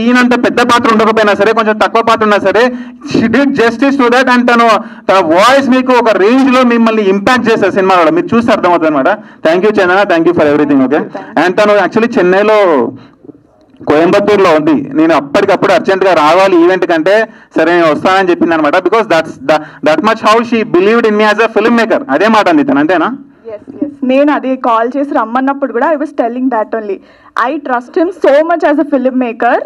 S2: ఈయనంత పెద్ద పాత్ర ఉండకపోయినా సరే, కొంచెం తక్కువ పాత్ర ఉన్నా సరే, she did justice to that. And తన వాయిస్ మీకు ఒక రేంజ్ లో మిమ్మల్ని ఇంపాక్ట్ చేస్తారు సినిమాలో, మీరు చూస్తే అర్థమవుతుంది అనమాట. Thank you Chandana, thank you for everything. Okay. And తను యాక్చువల్లీ చెన్నైలో కోయంబత్తూరులో ఉంది. నేను అప్పటికప్పుడు అర్జెంట్గా రావాలి ఈవెంట్ కంటే, సరే నేను వస్తానని చెప్పింది అనమాట. Because that much how she believed in me as a film maker. అదే మాట అంది తను, అంతేనా?
S5: నేను అది కాల్ చేసి రమ్మన్నప్పుడు కూడా I was telling that only. I trust him so much as a film maker.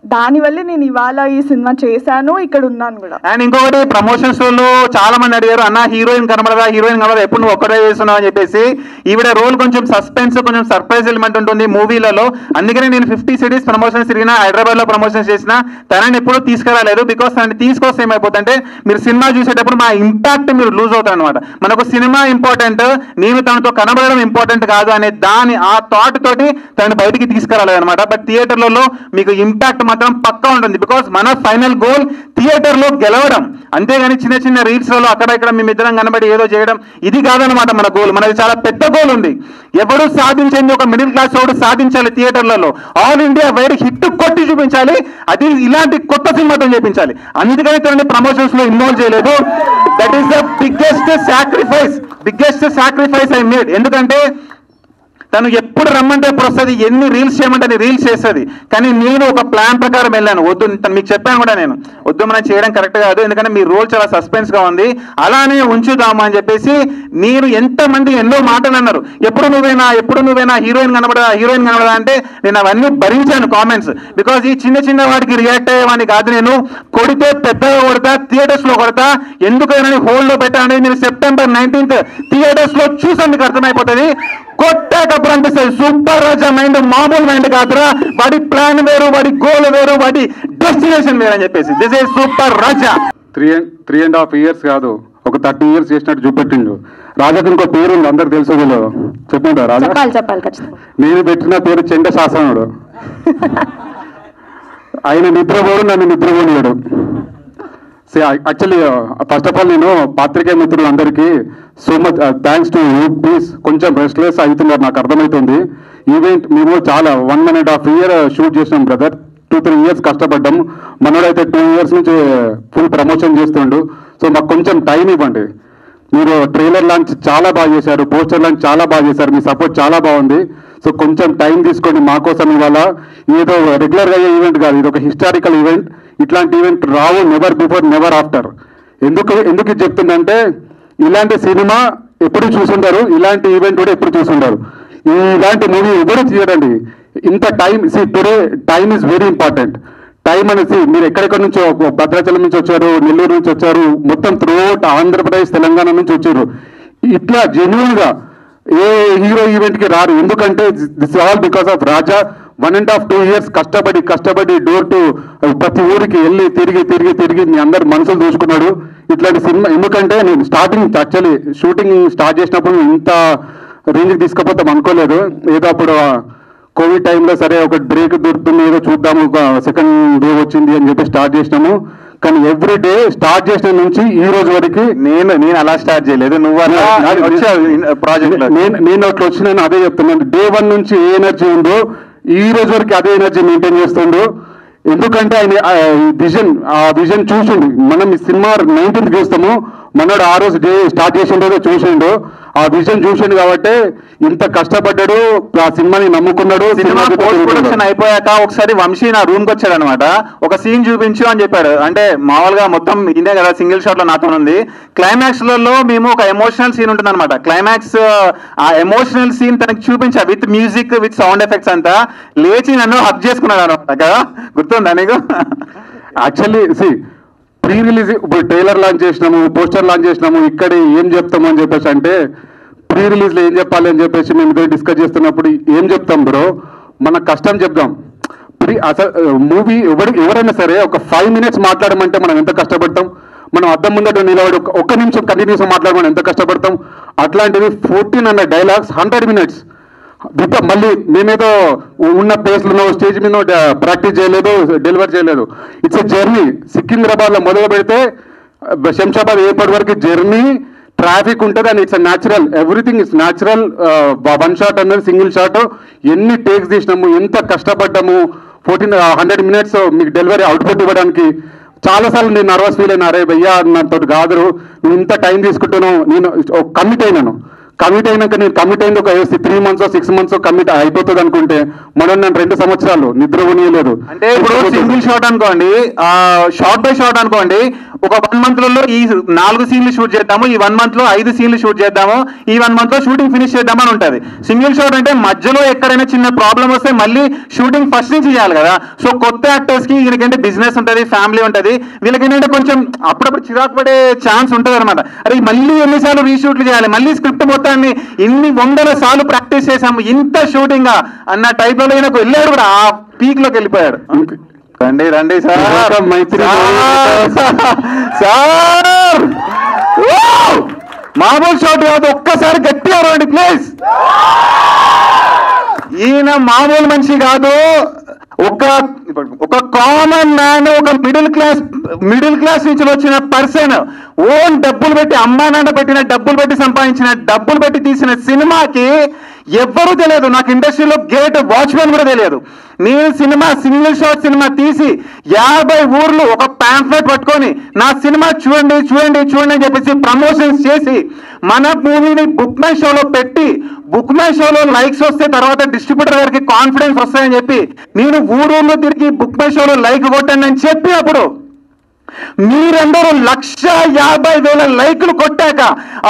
S5: దానివల్లే నేను ఇవాళ ఈ సినిమా చేశాను, ఇక్కడ ఉన్నాను కూడా.
S2: అండ్ ఇంకొకటి, ప్రమోషన్స్ లో చాలా మంది అడిగారు, అన్న హీరోయిన్ కనబడదా, హీరోయిన్ కనబడదా, ఎప్పుడు నువ్వు ఒక్కడే చేస్తున్నావు అని చెప్పేసి. ఈవిడ రోల్ కొంచెం సస్పెన్స్, కొంచెం సర్ప్రైజ్ ఎలిమెంట్ ఉంటుంది మూవీలలో. అందుకని నేను 50 సిటీస్ ప్రమోషన్స్ తిరిగినా, హైదరాబాద్ లో ప్రమోషన్స్ చేసినా తనని ఎప్పుడూ తీసుకురాలేదు. బికాస్ తనని తీసుకొస్తే ఏమైపోతుందంటే, మీరు సినిమా చూసేటప్పుడు మా ఇంపాక్ట్ మీరు లూజ్ అవుతారు అనమాట. మనకు సినిమా ఇంపార్టెంట్, నేను తనతో కనబడడం ఇంపార్టెంట్ కాదు అనే ఆ థాట్ తోటి తనని బయటికి తీసుకురాలేదు అనమాట. బట్ థియేటర్లలో మీకు ఇంపాక్ట్ మాత్రం పక్కా ఉంటుంది. బికాస్ మన ఫైనల్ గోల్ థియేటర్ లో గెలవడం, అంతేగాని చిన్న చిన్న రీల్స్లలో అక్కడ ఇక్కడ మేమిద్దరం కనబడి ఏదో చేయడం ఇది కాదనమాట మన గోల్. మనది చాలా పెద్ద గోల్ ఉంది. ఎవరు సాధించింది ఒక మిడిల్ క్లాస్ వాడు సాధించాలి థియేటర్లలో. ఆల్ ఇండియా వైడ్ హిట్ కొట్టి చూపించాలి, అది ఇలాంటి కొత్త సినిమాతో చేపించాలి. అందుకని తనని ప్రమోషన్స్ లో ఇన్వాల్వ్ చేయలేదు. That is the biggest sacrifice I made. ఎందుకంటే తను ఎప్పుడు రమ్మంటే ఎప్పుడు వస్తుంది, ఎన్ని రీల్స్ చేయమంటే అన్ని రీల్స్ చేస్తుంది. కానీ నేను ఒక ప్లాన్ ప్రకారం వెళ్ళాను. వద్దు, మీకు చెప్పాను కూడా నేను, వద్దు మనం చేయడం కరెక్ట్ కాదు, ఎందుకంటే మీ రోల్ చాలా సస్పెన్స్గా ఉంది, అలానే ఉంచుదామా అని చెప్పేసి. నేను ఎంతమంది ఎన్నో మాటలు అన్నారు, ఎప్పుడు నువ్వేనా హీరోయిన్ కనబడదా అంటే నేను అవన్నీ భరించాను కామెంట్స్. బికాజ్ ఈ చిన్న వాటికి రియాక్ట్ అయ్యేవాడిని కాదు. నేను కొడితే పెద్దగా కొడతా, థియేటర్స్ లో కొడతా, ఎందుకైనా హోల్డ్ లో పెట్టాలని నేను September 19th థియేటర్స్ లో చూసాను, మీకు అర్థమైపోతుంది. కొట్టేటప్పుడు అనిపిస్తుంది సూపర్ రాజా మైండ్ మామూలు మైండ్ కాదురా, వాడి ప్లాన్ వేరు, వాడి గోల్ వేరు, వాడి డెస్టినేషన్ వేరు అని చెప్పేసి. This is super Raja.
S6: 3.5 years కాదు, ఒక 30 years చేసినట్టు చూపెట్టిండు. రాజాకి ఇంకో పేరు ఉంది, అందరు తెలుసు. చెప్పండి రాజా.
S1: చెప్పాలి ఖచ్చితంగా.
S6: నేను పెట్టిన పేరు చెండ శాసనుడు. ఆయన నిద్రపోడు, నన్ను నిద్రపోనియాడు. యాక్చువల్లీ ఫస్ట్ ఆఫ్ ఆల్ నేను పాత్రికేయ మిత్రులు అందరికీ so much thanks to you. Please కొంచెం రెస్ట్లెస్ అవుతున్నారు, నాకు అర్థమవుతుంది. ఈవెంట్ మేము చాలా 1.5 year షూట్ చేసినాం బ్రదర్. 2-3 years కష్టపడ్డాం. మనోడైతే 2 years నుంచి ఫుల్ ప్రమోషన్ చేస్తుండు. సో మాకు కొంచెం టైం ఇవ్వండి. మీరు ట్రైలర్ లాంచ్ చాలా బాగా చేశారు, పోస్టర్ లాంచ్ చాలా బాగా చేశారు, మీ సపోర్ట్ చాలా బాగుంది. సో కొంచెం టైం తీసుకోండి మా కోసం. ఇవాళ ఏదో రెగ్యులర్గా అయ్యే ఈవెంట్ కాదు, ఇది ఒక హిస్టారికల్ ఈవెంట్. ఇట్లాంటి ఈవెంట్ రావు, నెవర్ బిఫోర్ నెవర్ ఆఫ్టర్. ఎందుకు చెప్తుందంటే, ఇలాంటి సినిమా ఎప్పుడు చూసుంటారు, ఇలాంటి ఈవెంట్ కూడా ఎప్పుడు చూసుంటారు. ఇలాంటి మూవీ ఎవరు తీయడండి. ఇంత time today time is very important. Time అనేసి మీరు ఎక్కడెక్కడి నుంచో, భద్రాచలం నుంచి వచ్చారు, నెల్లూరు నుంచి వచ్చారు, మొత్తం త్రూఅవుట్ ఆంధ్రప్రదేశ్ తెలంగాణ నుంచి వచ్చారు. ఇట్లా జెన్యున్ గా ఏ హీరో ఈవెంట్ కి రారు. ఎందుకంటే this all because of Raja. 1.5-2 years కష్టపడి డోర్ టు ప్రతి ఊరికి వెళ్ళి తిరిగి మీ అందరు మనసులు చూసుకున్నాడు ఇట్లాంటి సినిమా. ఎందుకంటే నేను స్టార్టింగ్ యాక్చువల్లీ షూటింగ్ స్టార్ట్ చేసినప్పుడు ఇంత రేంజ్కి తీసుకుపోతాం అనుకోలేదు. ఏదో అప్పుడు కోవిడ్ టైంలో సరే ఒక బ్రేక్ దొరుకుతుంది, ఏదో చూద్దాము, సెకండ్ వేవ్ వచ్చింది అని చెప్పి స్టార్ట్ చేసినాము. కానీ ఎవ్రీ డే స్టార్ట్ చేసిన నుంచి ఈ రోజు వరకు
S2: నేను అలా స్టార్ట్ చేయలేదు, నువ్వు ప్రాజెక్ట్
S6: నేను అట్లా వచ్చినాను. అదే చెప్తున్నాను, Day 1 నుంచి ఏ ఎనర్జీ ఉందో ఈ రోజు వరకు అదే ఎనర్జీ మెయింటైన్ చేస్తుండు. ఎందుకంటే ఆయన ఆ విజన్ చూసిండు. మనం ఈ సినిమా 19th చూస్తాము, మనోడు ఆ రోజు డే స్టార్ట్ చేసిండో చూసిండు, ఆ విజన్ చూసిండు కాబట్టి ఇంత కష్టపడ్డాడు, ఆ సినిమాని నమ్ముకున్నాడు.
S2: సినిమా పోస్ట్ ప్రొడక్షన్ అయిపోయాక ఒకసారి వంశీ నా రూమ్కి వచ్చాడు అనమాట. ఒక సీన్ చూపించు అని చెప్పాడు. అంటే మామూలుగా మొత్తం ఇదే కదా సింగిల్ షాట్ లో నాతో ఉంది. క్లైమాక్స్ లలో మేము ఒక ఎమోషనల్ సీన్ ఉంటుంది అనమాట. క్లైమాక్స్ ఆ ఎమోషనల్ సీన్ తనకి చూపించా, with music, with sound effects అంతా. లేచి నన్ను హక్ చేసుకున్నాడు అనమాట కదా, గుర్తుందా నీకు?
S6: యాక్చువల్లీ ప్రీ రిలీజ్ ఇప్పుడు ట్రైలర్ లాంచ్ చేసినాము, పోస్టర్ లాంచ్ చేసినాము, ఇక్కడే ఏం చెప్తాము అని చెప్పేసి అంటే, ప్రీ రిలీజ్లో ఏం చెప్పాలి అని చెప్పేసి మేము ఇద్దరు డిస్కస్ చేస్తున్నప్పుడు ఏం చెప్తాం బ్రో, మన కష్టం చెప్దాం. అసలు మూవీ ఎవరైనా సరే ఒక 5 minutes మాట్లాడమంటే మనం ఎంత కష్టపడతాం. మనం అద్దం ముందట నిలబడి ఒక్క నిమిషం కంటిన్యూస్గా మాట్లాడమని ఎంత కష్టపడతాం. అట్లాంటివి 1400 dialogues 100 minutes. మళ్ళీ మేమేదో ఉన్న ప్లేస్లో స్టేజ్ మీద ప్రాక్టీస్ చేయలేదు, డెలివర్ చేయలేదు. It's a journey. సికింద్రాబాద్లో మొదలు పెడితే శంషాబాద్ ఎయిర్పోర్ట్ వరకు జర్నీ, ట్రాఫిక్ ఉంటుంది. And it's natural, everything it's natural. 1 shot అన్నది సింగిల్ షాట్. ఎన్ని టేక్స్ తీసినాము, ఎంత కష్టపడ్డాము. 1400 minutes మీకు డెలివరీ అవుట్పుట్ ఇవ్వడానికి. చాలాసార్లు నేను నర్వస్ ఫీల్ అయినా, అరే భయ్యా నాతో కాదు, నువ్వు ఇంత టైం తీసుకుంటున్నావు. నేను కమిట్ అయినాను. కమిట్ అయినాక నేను కమిట్ అయింది ఒక 3 months 6 months కమిట్ అయిపోతుంది అనుకుంటే మనం నేను 2 సంవత్సరాలు నిద్రపోనీయలేదు.
S2: అంటే ఇప్పుడు సింగిల్ షాట్ అనుకోండి, షార్ట్ బై షార్ట్ అనుకోండి, ఒక 1 monthలో ఈ 4 సీన్లు షూట్ చేద్దాము, ఈ 1 monthలో 5 సీన్లు షూట్ చేద్దాము, ఈ 1 monthలో షూటింగ్ ఫినిష్ చేద్దామని ఉంటుంది. సింగిల్ షాట్ అంటే మధ్యలో ఎక్కడైనా చిన్న ప్రాబ్లం వస్తే మళ్ళీ షూటింగ్ ఫస్ట్ నుంచి చేయాలి కదా. సో కొత్త యాక్టర్స్ కి వీళ్ళకంటే బిజినెస్ ఉంటుంది, ఫ్యామిలీ ఉంటుంది, వీళ్ళకి ఏంటంటే కొంచెం అప్పుడప్పుడు చిరాకు పడే ఛాన్స్ ఉంటుంది అనమాట. అరే మళ్ళీ ఎన్నిసార్లు రీషూట్లు చేయాలి, మళ్ళీ స్క్రిప్ట్ మొత్తాన్ని ఇన్ని 100 సార్లు ప్రాక్టీస్ చేసాము, ఇంత షూటింగ్ అన్న టైప్ లో ఈయనకు వెళ్ళాడు కూడా, ఆ పీక్ లోకి వెళ్ళిపోయాడు. రండి రండి సార్, మైత్రి సార్, మామూలు షాట్ కాదు, ఒక్కసారి గట్టిగా రండి ప్లీజ్. ఈయన మామూలు మనిషి కాదు, ఒక కామన్ మ్యాన్, ఒక మిడిల్ క్లాస్ నుంచి వచ్చిన పర్సన్, ఓన్ డబ్బులు పెట్టి అమ్మా నాన్న పెట్టిన డబ్బులు పెట్టి సంపాదించిన డబ్బులు పెట్టి తీసిన సినిమాకి ఎవ్వరూ తెలియదు. నాకు ఇండస్ట్రీలో గేట్ వాచ్మెన్ కూడా తెలియదు. నేను సింగిల్ షాట్ సినిమా తీసి 50 ఊర్లు ఒక ప్యాంఫ్లెట్ పట్టుకొని నా సినిమా చూడండి చూడండి చూడండి అని చెప్పేసి ప్రమోషన్స్ చేసి మన మూవీని బుక్ మై షోలో పెట్టి, బుక్ మై షోలో లైక్స్ వస్తే తర్వాత డిస్ట్రిబ్యూటర్ గారికి కాన్ఫిడెన్స్ వస్తాయని చెప్పి నేను ఊరూర్లో తిరిగి బుక్ మై షోలో లైక్ కొట్టండి అని చెప్పి అప్పుడు మీరందరూ 150,000 లైకులు కొట్టాక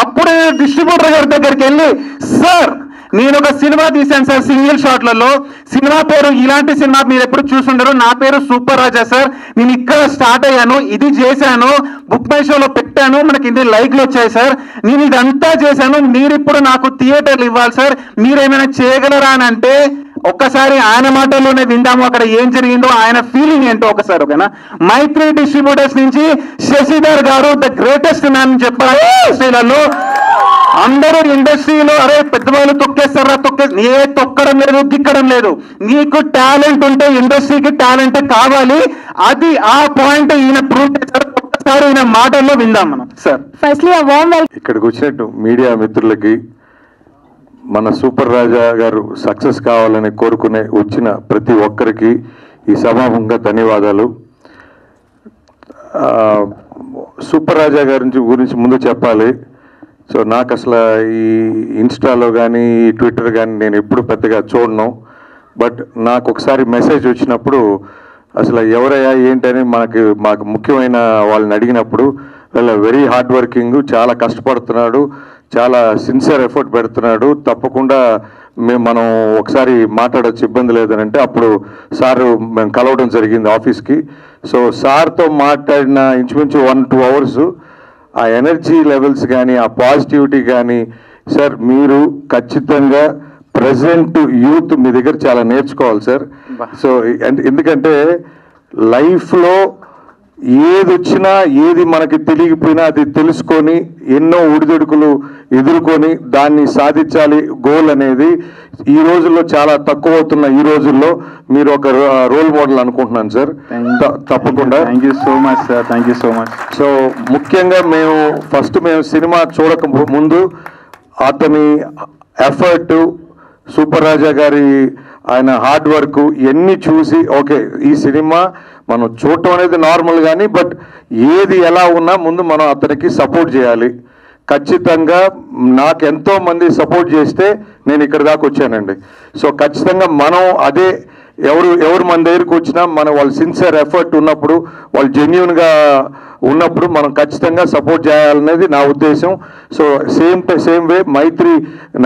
S2: అప్పుడే డిస్ట్రిబ్యూటర్ గారి దగ్గరికి వెళ్ళి, సార్ నేను ఒక సినిమా తీశాను సార్ సింగిల్ షాట్లలో, సినిమా పేరు ఇలాంటి సినిమా మీరు ఎప్పుడు చూసుండరు, నా పేరు సూపర్ రాజా సార్, నేను ఇక్కడ స్టార్ట్ అయ్యాను, ఇది చేశాను, బుక్ మై షోలో పెట్టాను, మనకి ఇన్ని లైక్లు వచ్చాయి సార్, నేను ఇదంతా చేశాను, మీరు ఇప్పుడు నాకు థియేటర్లు ఇవ్వాలి సార్, మీరేమైనా చేయగలరా అని అంటే ఒక్కసారి ఆయన మాటల్లోనే విందాము అక్కడ ఏం జరిగిందో, ఆయన ఫీలింగ్ ఏంటో ఒకసారి. ఓకేనా? మైత్రి డిస్ట్రిబ్యూటర్స్ నుంచి శశిధర్ గారు ద గ్రేటెస్ట్ మ్యాన్ చెప్పారు ఇండస్ట్రీలలో. అందరూ ఇండస్ట్రీలో అరే పెద్దవాళ్ళు తొక్కేస్తారా, ఏ తొక్కడం లేదు, గిక్కడం లేదు, నీకు టాలెంట్ ఉంటే ఇండస్ట్రీకి టాలెంట్ కావాలి, అది ఆ పాయింట్ ఈయన ప్రూవ్ చేశారు. ఒక్కసారి ఈయన మాటల్లో విందాం మనం. సార్
S1: ఫస్ట్లీ ఆ వార్మ్ వెల్కమ్.
S7: ఇక్కడికి వచ్చినట్టు మీడియా మిత్రులకి, మన సూపర్ రాజా గారు సక్సెస్ కావాలని కోరుకునే వచ్చిన ప్రతి ఒక్కరికి ఈ సభాముఖంగా ధన్యవాదాలు. సూపర్ రాజా గారి గురించి ముందు చెప్పాలి. సో నాకు అసలు ఈ ఇన్స్టాలో కానీ ఈ ట్విట్టర్ కానీ నేను ఎప్పుడు పెద్దగా చూడను. బట్ నాకు ఒకసారి మెసేజ్ వచ్చినప్పుడు అసలు ఎవరయ్యా ఏంటని మాకు ముఖ్యమైన వాళ్ళని అడిగినప్పుడు వాళ్ళ వెరీ హార్డ్ వర్కింగ్, చాలా కష్టపడుతున్నాడు, చాలా సిన్సియర్ ఎఫర్ట్ పెడుతున్నాడు, తప్పకుండా మనం ఒకసారి మాట్లాడచ్చు, ఇబ్బంది లేదని అంటే అప్పుడు సారు మేము కలవడం జరిగింది ఆఫీస్కి. సో సార్తో మాట్లాడిన ఇంచుమించు 1-2 hours ఆ ఎనర్జీ లెవెల్స్ కానీ ఆ పాజిటివిటీ కానీ, సార్ మీరు ఖచ్చితంగా ప్రజెంట్ యూత్ మీ దగ్గర చాలా నేర్చుకోవాలి సార్. సో ఎందుకంటే లైఫ్లో ఏది వచ్చినా ఏది మనకి తెలియకపోయినా అది తెలుసుకొని ఎన్నో ఒడిదుడుకులు ఎదుర్కొని దాన్ని సాధించాలి. గోల్ అనేది ఈ రోజుల్లో చాలా తక్కువ అవుతున్న ఈ రోజుల్లో మీరు ఒక రోల్ మోడల్ అనుకుంటున్నాను సార్. తప్పకుండా.
S3: Thank you so much sir, thank you so much.
S7: So ముఖ్యంగా మేము సినిమా చూడక ముందు అతని ఎఫర్ట్, సూపర్ రాజా గారి ఆయన హార్డ్ వర్క్ ఇవన్నీ చూసి ఓకే ఈ సినిమా మనం చూడటం అనేది నార్మల్ కానీ బట్ ఏది ఎలా ఉన్నా ముందు మనం అతనికి సపోర్ట్ చేయాలి. ఖచ్చితంగా నాకు ఎంతో మంది సపోర్ట్ చేస్తే నేను ఇక్కడ దాకా వచ్చానండి. సో ఖచ్చితంగా మనం అదే ఎవరు మన దగ్గరికి వచ్చినా వాళ్ళు సిన్సియర్ ఎఫర్ట్ ఉన్నప్పుడు, వాళ్ళు జెన్యూన్గా ఉన్నప్పుడు మనం ఖచ్చితంగా సపోర్ట్ చేయాలనేది నా ఉద్దేశం. సో సేమ్ వే మైత్రి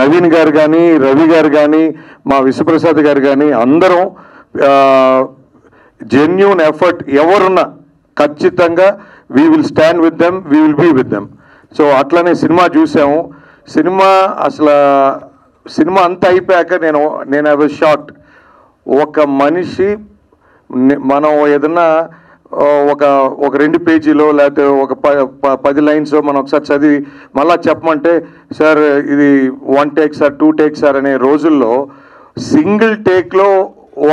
S7: నవీన్ గారు కానీ, రవి గారు కానీ, మా విశ్వప్రసాద్ గారు కానీ అందరం జెన్యూన్ ఎఫర్ట్ ఎవరున్నా ఖచ్చితంగా we will stand with them, we will be with them. So అట్లనే సినిమా చూసాము. సినిమా అంతా అయిపోయాక నేను ఐ వాజ్ షాక్డ్. ఒక మనిషి మనం ఏదన్నా ఒక 2 పేజీలో లేకపోతే ఒక 10 lines మనం ఒకసారి చదివి మళ్ళా చెప్పమంటే సార్ ఇది 1 take సార్ 2 take సార్ అనే రోజుల్లో సింగిల్ టేక్లో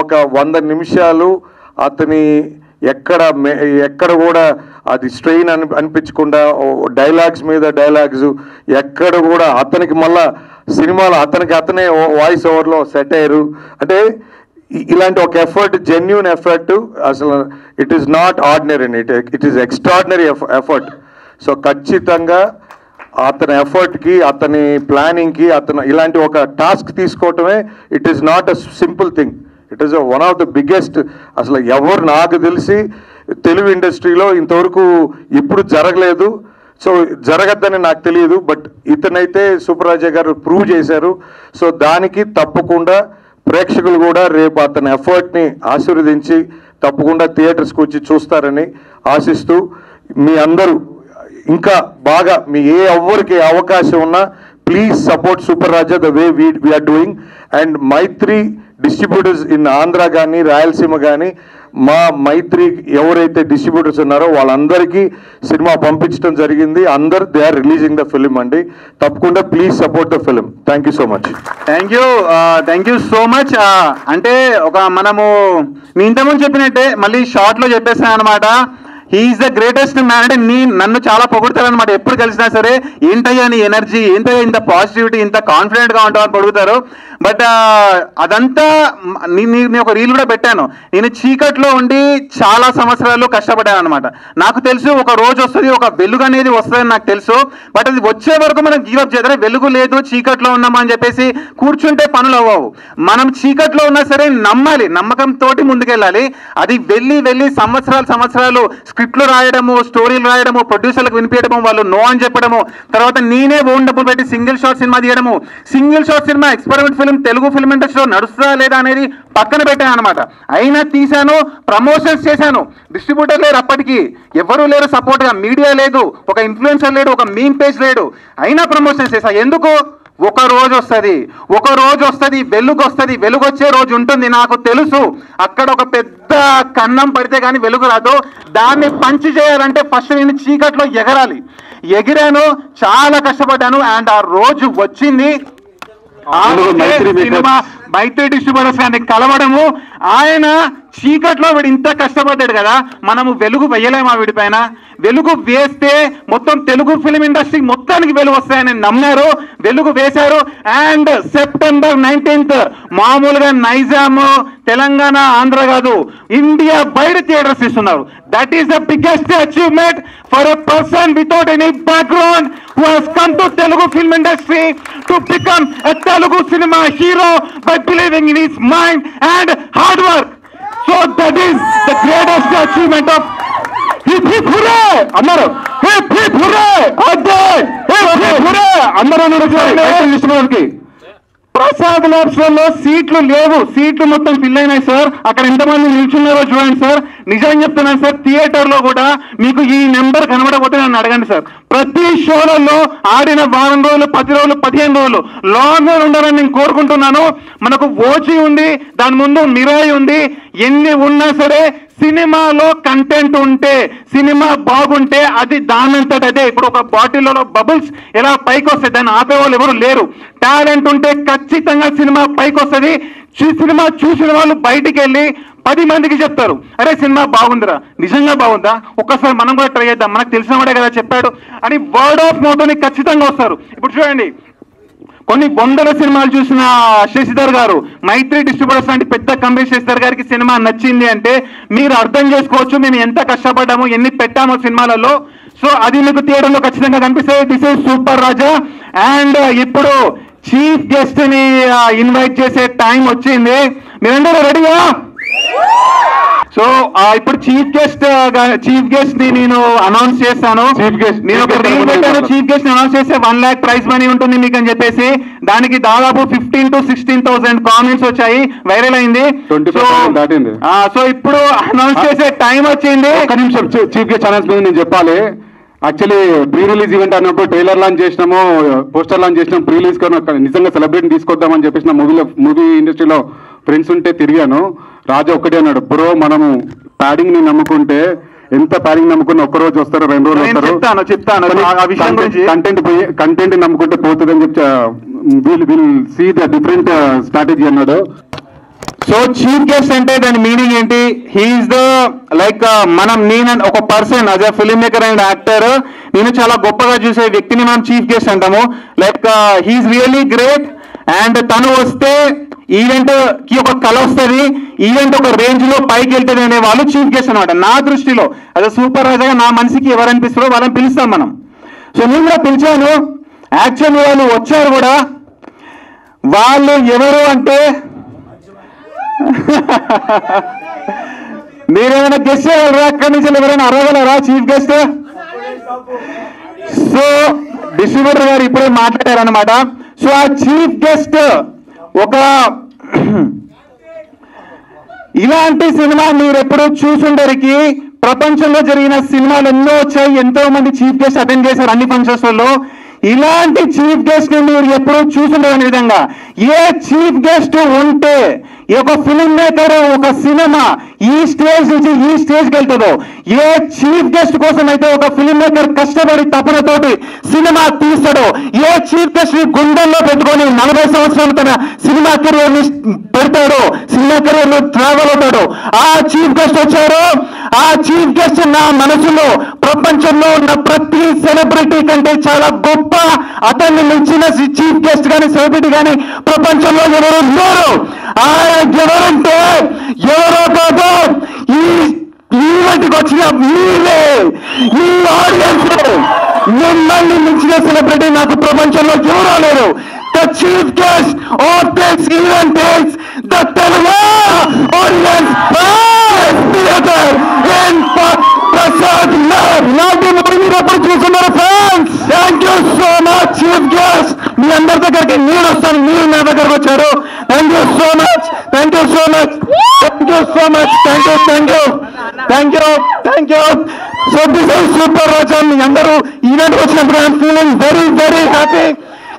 S7: ఒక 100 నిమిషాలు అతని ఎక్కడ కూడా అది స్ట్రెయిన్ అనిపించకుండా డైలాగ్స్ మీద డైలాగ్స్ ఎక్కడ కూడా అతనికి మళ్ళా సినిమాలో అతనే వాయిస్ ఓవర్లో సెట్ అయ్యారు. అంటే ఇలాంటి ఒక ఎఫర్ట్, జెన్యూన్ ఎఫర్ట్, అసలు it is not ordinary, it is extraordinary effort. So ఖచ్చితంగా అతని ఎఫర్ట్కి, అతని ప్లానింగ్కి, అతను ఇలాంటి ఒక టాస్క్ తీసుకోవటమే it is not a simple thing. It is one of the biggest. అసలు ఎవరు నాకు తెలిసి తెలుగు ఇండస్ట్రీలో ఇంతవరకు ఎప్పుడు జరగలేదు. సో జరగద్దని నాకు తెలియదు, బట్ ఇతనైతే సూపర్ రాజా గారు ప్రూవ్ చేశారు. సో దానికి తప్పకుండా ప్రేక్షకులు కూడా రేపు అతని ఎఫర్ట్ని ఆశీర్వదించి తప్పకుండా థియేటర్స్కి వచ్చి చూస్తారని ఆశిస్తూ, మీ అందరూ ఇంకా బాగా మీ ఎవరికి అవకాశం ఉన్నా please support super Raja the way we're doing. And Mythri distributors in Andhra కానీ రాయలసీమ కానీ మా మైత్రి ఎవరైతే డిస్ట్రిబ్యూటర్స్ ఉన్నారో వాళ్ళందరికీ సినిమా పంపించడం జరిగింది. అందరు they are releasing the film అండి. తప్పకుండా please support the film. Thank you so much.
S2: Thank you so much. అంటే మనము మీ ఇంతకుముందు చెప్పినట్టే మళ్ళీ షార్ట్లో చెప్పేస్తాను అనమాట. He's the greatest man. అంటే నన్ను చాలా పొగుడతారనమాట. ఎప్పుడు కలిసినా సరే ఏంటయ్యా నీ ఎనర్జీ, ఏంటయ్యా ఇంత పాజిటివిటీ, ఇంత కాన్ఫిడెంట్గా ఉంటావు అని పొగుడుతారు. బట్ అదంతా నేను ఒక రీల్ కూడా పెట్టాను. నేను చీకట్లో ఉండి చాలా సంవత్సరాలు కష్టపడ్డాను అనమాట. నాకు తెలుసు ఒక రోజు వస్తుంది, ఒక వెలుగు అనేది వస్తుందని నాకు తెలుసు. బట్ అది వచ్చే వరకు మనం గివప్ చేద్దాం. వెలుగు లేదు, చీకట్లో ఉన్నామా అని చెప్పేసి కూర్చుంటే పనులు అవ్వవు. మనం చీకట్లో ఉన్నా సరే నమ్మాలి, నమ్మకంతో ముందుకెళ్ళాలి. అది వెళ్ళి సంవత్సరాలు స్క్రిప్ట్లు రాయడము, స్టోరీలు రాయడము, ప్రొడ్యూసర్లకు వినిపించడము, వాళ్ళు నో అని చెప్పడము, తర్వాత నేనే ఓన్ డబ్బులు పెట్టి సింగిల్ షాట్ సినిమా తీయడము. Single shot cinema experiment film Telugu film ఇండస్ట్రీలో నడుస్తుందా లేదా అనేది పక్కన పెట్టాను అనమాట. అయినా తీశాను, ప్రమోషన్స్ చేశాను. డిస్ట్రిబ్యూటర్ లేరు, అప్పటికి ఎవరు లేరు సపోర్ట్గా, మీడియా లేదు, ఒక ఇన్ఫ్లుయెన్సర్ లేడు, ఒక మీమ్ పేజ్ లేడు. అయినా ప్రమోషన్స్ చేశా. ఎందుకు? ఒక రోజు వస్తుంది, వెలుగు వస్తుంది. వెలుగు వచ్చే రోజు ఉంటుంది, నాకు తెలుసు. అక్కడ ఒక పెద్ద కన్నం పడితే కానీ వెలుగు రాదు. దాన్ని పంచి చేయాలంటే ఫస్ట్ నేను చీకట్లో ఎగిరాను, చాలా కష్టపడ్డాను. అండ్ ఆ రోజు వచ్చింది. సినిమా మైత్రి డిస్ట్రిబ్యూటర్స్ గారిని కలవడము. ఆయన చీకట్లో వీడు ఇంత కష్టపడ్డాడు కదా, మనము వెలుగు వేయలేమా వీడిపైన? వెలుగు వేస్తే మొత్తం తెలుగు ఫిలిం ఇండస్ట్రీ మొత్తానికి వెలుగు వస్తాయని నమ్మారు, వెలుగు వేశారు. అండ్ సెప్టెంబర్ 19th మామూలుగా నైజాం, తెలంగాణ, ఆంధ్ర కాదు, ఇండియా బయట థియేటర్స్ ఇస్తున్నారు. That is the biggest achievement for a person without any background who has come to Telugu film industry to become a Telugu cinema hero by believing in his mind and hard work. So that is the greatest achievement of hip hip hooray amaru hip hip hooray adde hip hip hooray amaru Prasad labs లో సీట్లు లేవు, సీట్లు మొత్తం fill అయినాయి sir. అక్కడ ఎంతమంది నిల్చున్నారో చూడండి sir. నిజం చెప్తున్నాను సార్, థియేటర్ లో కూడా మీకు ఈ నెంబర్ కనబడకపోతే నన్ను అడగండి సార్. ప్రతి షోలలో ఆడిన వారం రోజులు, 10 రోజులు, 15 రోజులు లాంగ్ ఉండాలని నేను కోరుకుంటున్నాను. మనకు ఓచి ఉంది, దాని ముందు మిరాయి ఉంది. ఎన్ని ఉన్నా సరే సినిమాలో కంటెంట్ ఉంటే, సినిమా బాగుంటే అది దానంతట అదే. ఇప్పుడు ఒక బాటిల్లో బబుల్స్ ఎలా పైకి వస్తాయి, దాన్ని ఆపేవాళ్ళు ఎవరు లేరు. టాలెంట్ ఉంటే ఖచ్చితంగా సినిమా పైకి వస్తుంది. సినిమా చూసిన వాళ్ళు బయటికి వెళ్ళి 10 మందికి చెప్తారు, అరే సినిమా బాగుందిరా, నిజంగా బాగుందా, ఒక్కసారి మనం కూడా ట్రై చేద్దాం, మనకు తెలిసిన వాడే కదా చెప్పాడు అని వర్డ్ ఆఫ్ మౌత్ అని ఖచ్చితంగా వస్తారు. ఇప్పుడు చూడండి, కొన్ని 100 సినిమాలు చూసిన శశిధర్ గారు, మైత్రి డిస్ట్రిబ్యూటర్స్ లాంటి పెద్ద కంపెనీ శశిధర్ గారికి సినిమా నచ్చింది అంటే మీరు అర్థం చేసుకోవచ్చు మేము ఎంత కష్టపడ్డామో, ఎన్ని పెట్టామో సినిమాలలో. సో అది మీకు థియేటర్లో ఖచ్చితంగా కనిపిస్తుంది. This is super Raja. And ఇప్పుడు చీఫ్ గెస్ట్ ని ఇన్వైట్ చేసే టైం వచ్చింది. మీరందరూ రెడీయా? సో ఇప్పుడు చీఫ్ గెస్ట్ ని నేను అనౌన్స్ చేస్తాను. నేను ఒక రీల్ పెట్టాను, చీఫ్ గెస్ట్ ని అనౌన్స్ చేస్తే 1 lakh ప్రైజ్ మనీ ఉంటుంది మీకు అని చెప్పేసి. దానికి దాదాపు 15,000 to 16,000 కామెంట్స్ వచ్చాయి, వైరల్ అయింది. సో ఇప్పుడు అనౌన్స్ చేసే టైం వచ్చింది.
S6: ఒక నిమిషం, చీఫ్ గెస్ట్ అనౌన్స్మెంట్ నేను చెప్పాలి. యాక్చువల్లీ ప్రీ రిలీజ్ ఈవెంట్ అన్నప్పుడు ట్రైలర్ లాంచ్ చేసినాము, పోస్టర్ లాంచ్ చేసినాము. ప్రీ రిలీజ్ కానీ నిజంగా సెలబ్రేట్ తీసుకొద్దామని చెప్పేసి నా మూవీ ఇండస్ట్రీలో ఫ్రెండ్స్ ఉంటే తిరిగాను. రాజా ఒక్కటే అన్నాడు, బ్రో మనము ప్యాడింగ్ ని నమ్ముకుంటే ఎంత ప్యాడింగ్ నమ్ముకుని ఒక్క రోజు వస్తారు, 2 రోజులు వస్తారు, కంటెంట్ నమ్ముకుంటే పోతుంది అని చెప్పి will see the different strategy అన్నాడు.
S2: సో చీఫ్ గెస్ట్ అంటే దాని మీనింగ్ ఏంటి? హీఈస్ ద లైక్ నేను ఒక person as a film maker and actor, నేను చాలా గొప్పగా చూసే వ్యక్తిని మనం చీఫ్ గెస్ట్ అంటాము. Like he's really great. And తను వస్తే ఈవెంట్ కి ఒక కళ వస్తుంది, ఈవెంట్ ఒక రేంజ్ లో పైకి వెళ్తుంది అనే వాళ్ళు చీఫ్ గెస్ట్ అనమాట. నా దృష్టిలో అదే సూపర్ రాజాగా నా మనసుకి ఎవరు అనిపిస్తారో వాళ్ళని పిలుస్తాం మనం. సో నేను కూడా పిలిచాను, యాక్చువల్లీ వాళ్ళు వచ్చారు కూడా. వాళ్ళు ఎవరు అంటే మీరేమైనా గెస్ట్ చేయగలరా? అక్కడి నుంచి ఎవరైనా అడగలరా చీఫ్ గెస్ట్? సో డిస్ట్రిబ్యూటర్ గారు ఇప్పుడే మాట్లాడారనమాట. సో ఆ చీఫ్ గెస్ట్ ఒక ఇలాంటి సినిమా మీరు ఎప్పుడు చూసుండరికి. ప్రపంచంలో జరిగిన సినిమాలు ఎన్నో వచ్చాయి, ఎంతో మంది చీఫ్ గెస్ట్ అటెండ్ చేశారు అన్ని ఫంక్షన్స్ లో. ఇలాంటి చీఫ్ గెస్ట్ ని మీరు ఎప్పుడు చూసుండని విధంగా ఏ చీఫ్ గెస్ట్ ఉంటే ఒక ఫిల్మ్ మేకర్ ఒక సినిమా ఈ స్టేజ్ నుంచి ఈ స్టేజ్కి వెళ్తుందో, ఏ చీఫ్ గెస్ట్ కోసం అయితే ఒక ఫిల్మ్ మేకర్ కష్టపడి తపనతోటి సినిమా తీస్తాడో, ఏ చీఫ్ గెస్ట్ ని గుండెల్లో పెట్టుకొని 40 సంవత్సరాలు తన సినిమా కెరియర్ ని పెడతాడో, సినిమా కెరియర్ ని ట్రావెల్ అవుతాడో, ఆ చీఫ్ గెస్ట్ వచ్చారు. ఆ చీఫ్ గెస్ట్ నా మనసులో ప్రపంచంలో ఉన్న ప్రతి సెలబ్రిటీ కంటే చాలా గొప్ప, అతన్ని మించిన చీఫ్ గెస్ట్ కానీ సెలబ్రిటీ కానీ ప్రపంచంలో ఎవరు లేరు. ఆయన ఎవరంటే ఎవరో కాదు, ఈ ఈవెంట్కి వచ్చిన మీరే, ఈ ఆడియన్స్. మిమ్మల్ని మించిన సెలబ్రిటీ నాకు ప్రపంచంలో ఎవరో లేరు. The chief guest of this event is the Telugu audience theater in Prasad Lab. ఇలాంటి మీరు ఎప్పుడు చూస్తున్నారు friends? Thank you so much chief guest. మీ అందరి దగ్గరికి నేను వస్తాను, మీరు నా దగ్గరకు వచ్చారు. Thank you so much, thank you so much, thank you so much, thank you, thank you, thank you, thank you. So this is super Raja. మీ అందరూ ఈవెంట్ వచ్చినప్పుడు I'm feeling very very happy.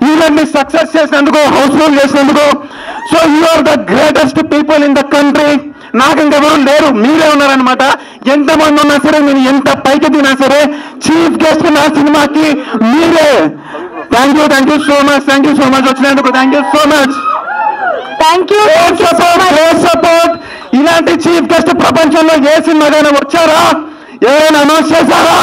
S2: Event ని success చేసినందుకు, house full చేసినందుకు. So you are the greatest people in the country. నాకు ఇంకెవరు లేరు, మీరే ఉన్నారనమాట. ఎంతమంది ఉన్నా సరే, నేను ఎంత పైకి తిన్నా సరే, చీఫ్ గెస్ట్ నా సినిమాకి మీరే. Thank you, thank you so much, thank you so much వచ్చినందుకు. Thank you so much,
S1: thank you.
S2: Support. ఇలాంటి చీఫ్ గెస్ట్ ప్రపంచంలో ఏ సినిమాకైనా వచ్చారా? ఎవరైనా అనౌన్స్ చేశారా?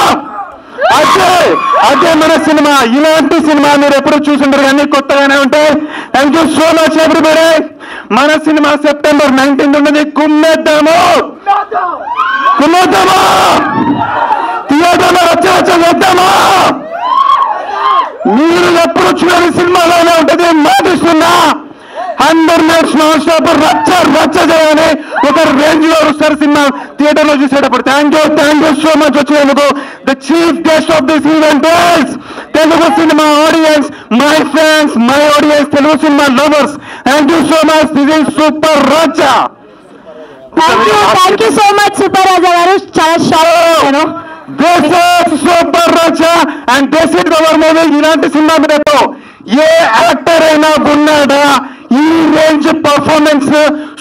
S2: అదే మన సినిమా. ఇలాంటి సినిమా మీరు ఎప్పుడు చూసుంటారు కానీ కొత్తగానే ఉంటాయి. Thank you so much everybody. మన సినిమా September 19th ఉన్నది. కుమ్మేద్దాము, కుమ్మేద్దామా, థియేటర్లో వచ్చేద్దామా. మీరు ఎప్పుడు చూడని సినిమాలోనే ఉంటుంది. మాటిస్తున్నా, 100 minutes నాన్ స్టాప్ రచ్చ చేయాలి. ఒక రేంజ్ లో వస్తారు సినిమా థియేటర్ లో చూసేటప్పుడు. థ్యాంక్ యూ సో మచ్ వచ్చినందుకు. The chief guest of this event is Telugu cinema audience, my fans, my audience, Telugu cinema lovers. Thank you so much. This is super Raja.
S1: Thank you so much super Raja గారు. చాలా shock.
S2: This is Super Raja and this is our movie. ఇలాంటి cinema మీద ఏ actor అయినా ఉన్నాడా? ఈ range performance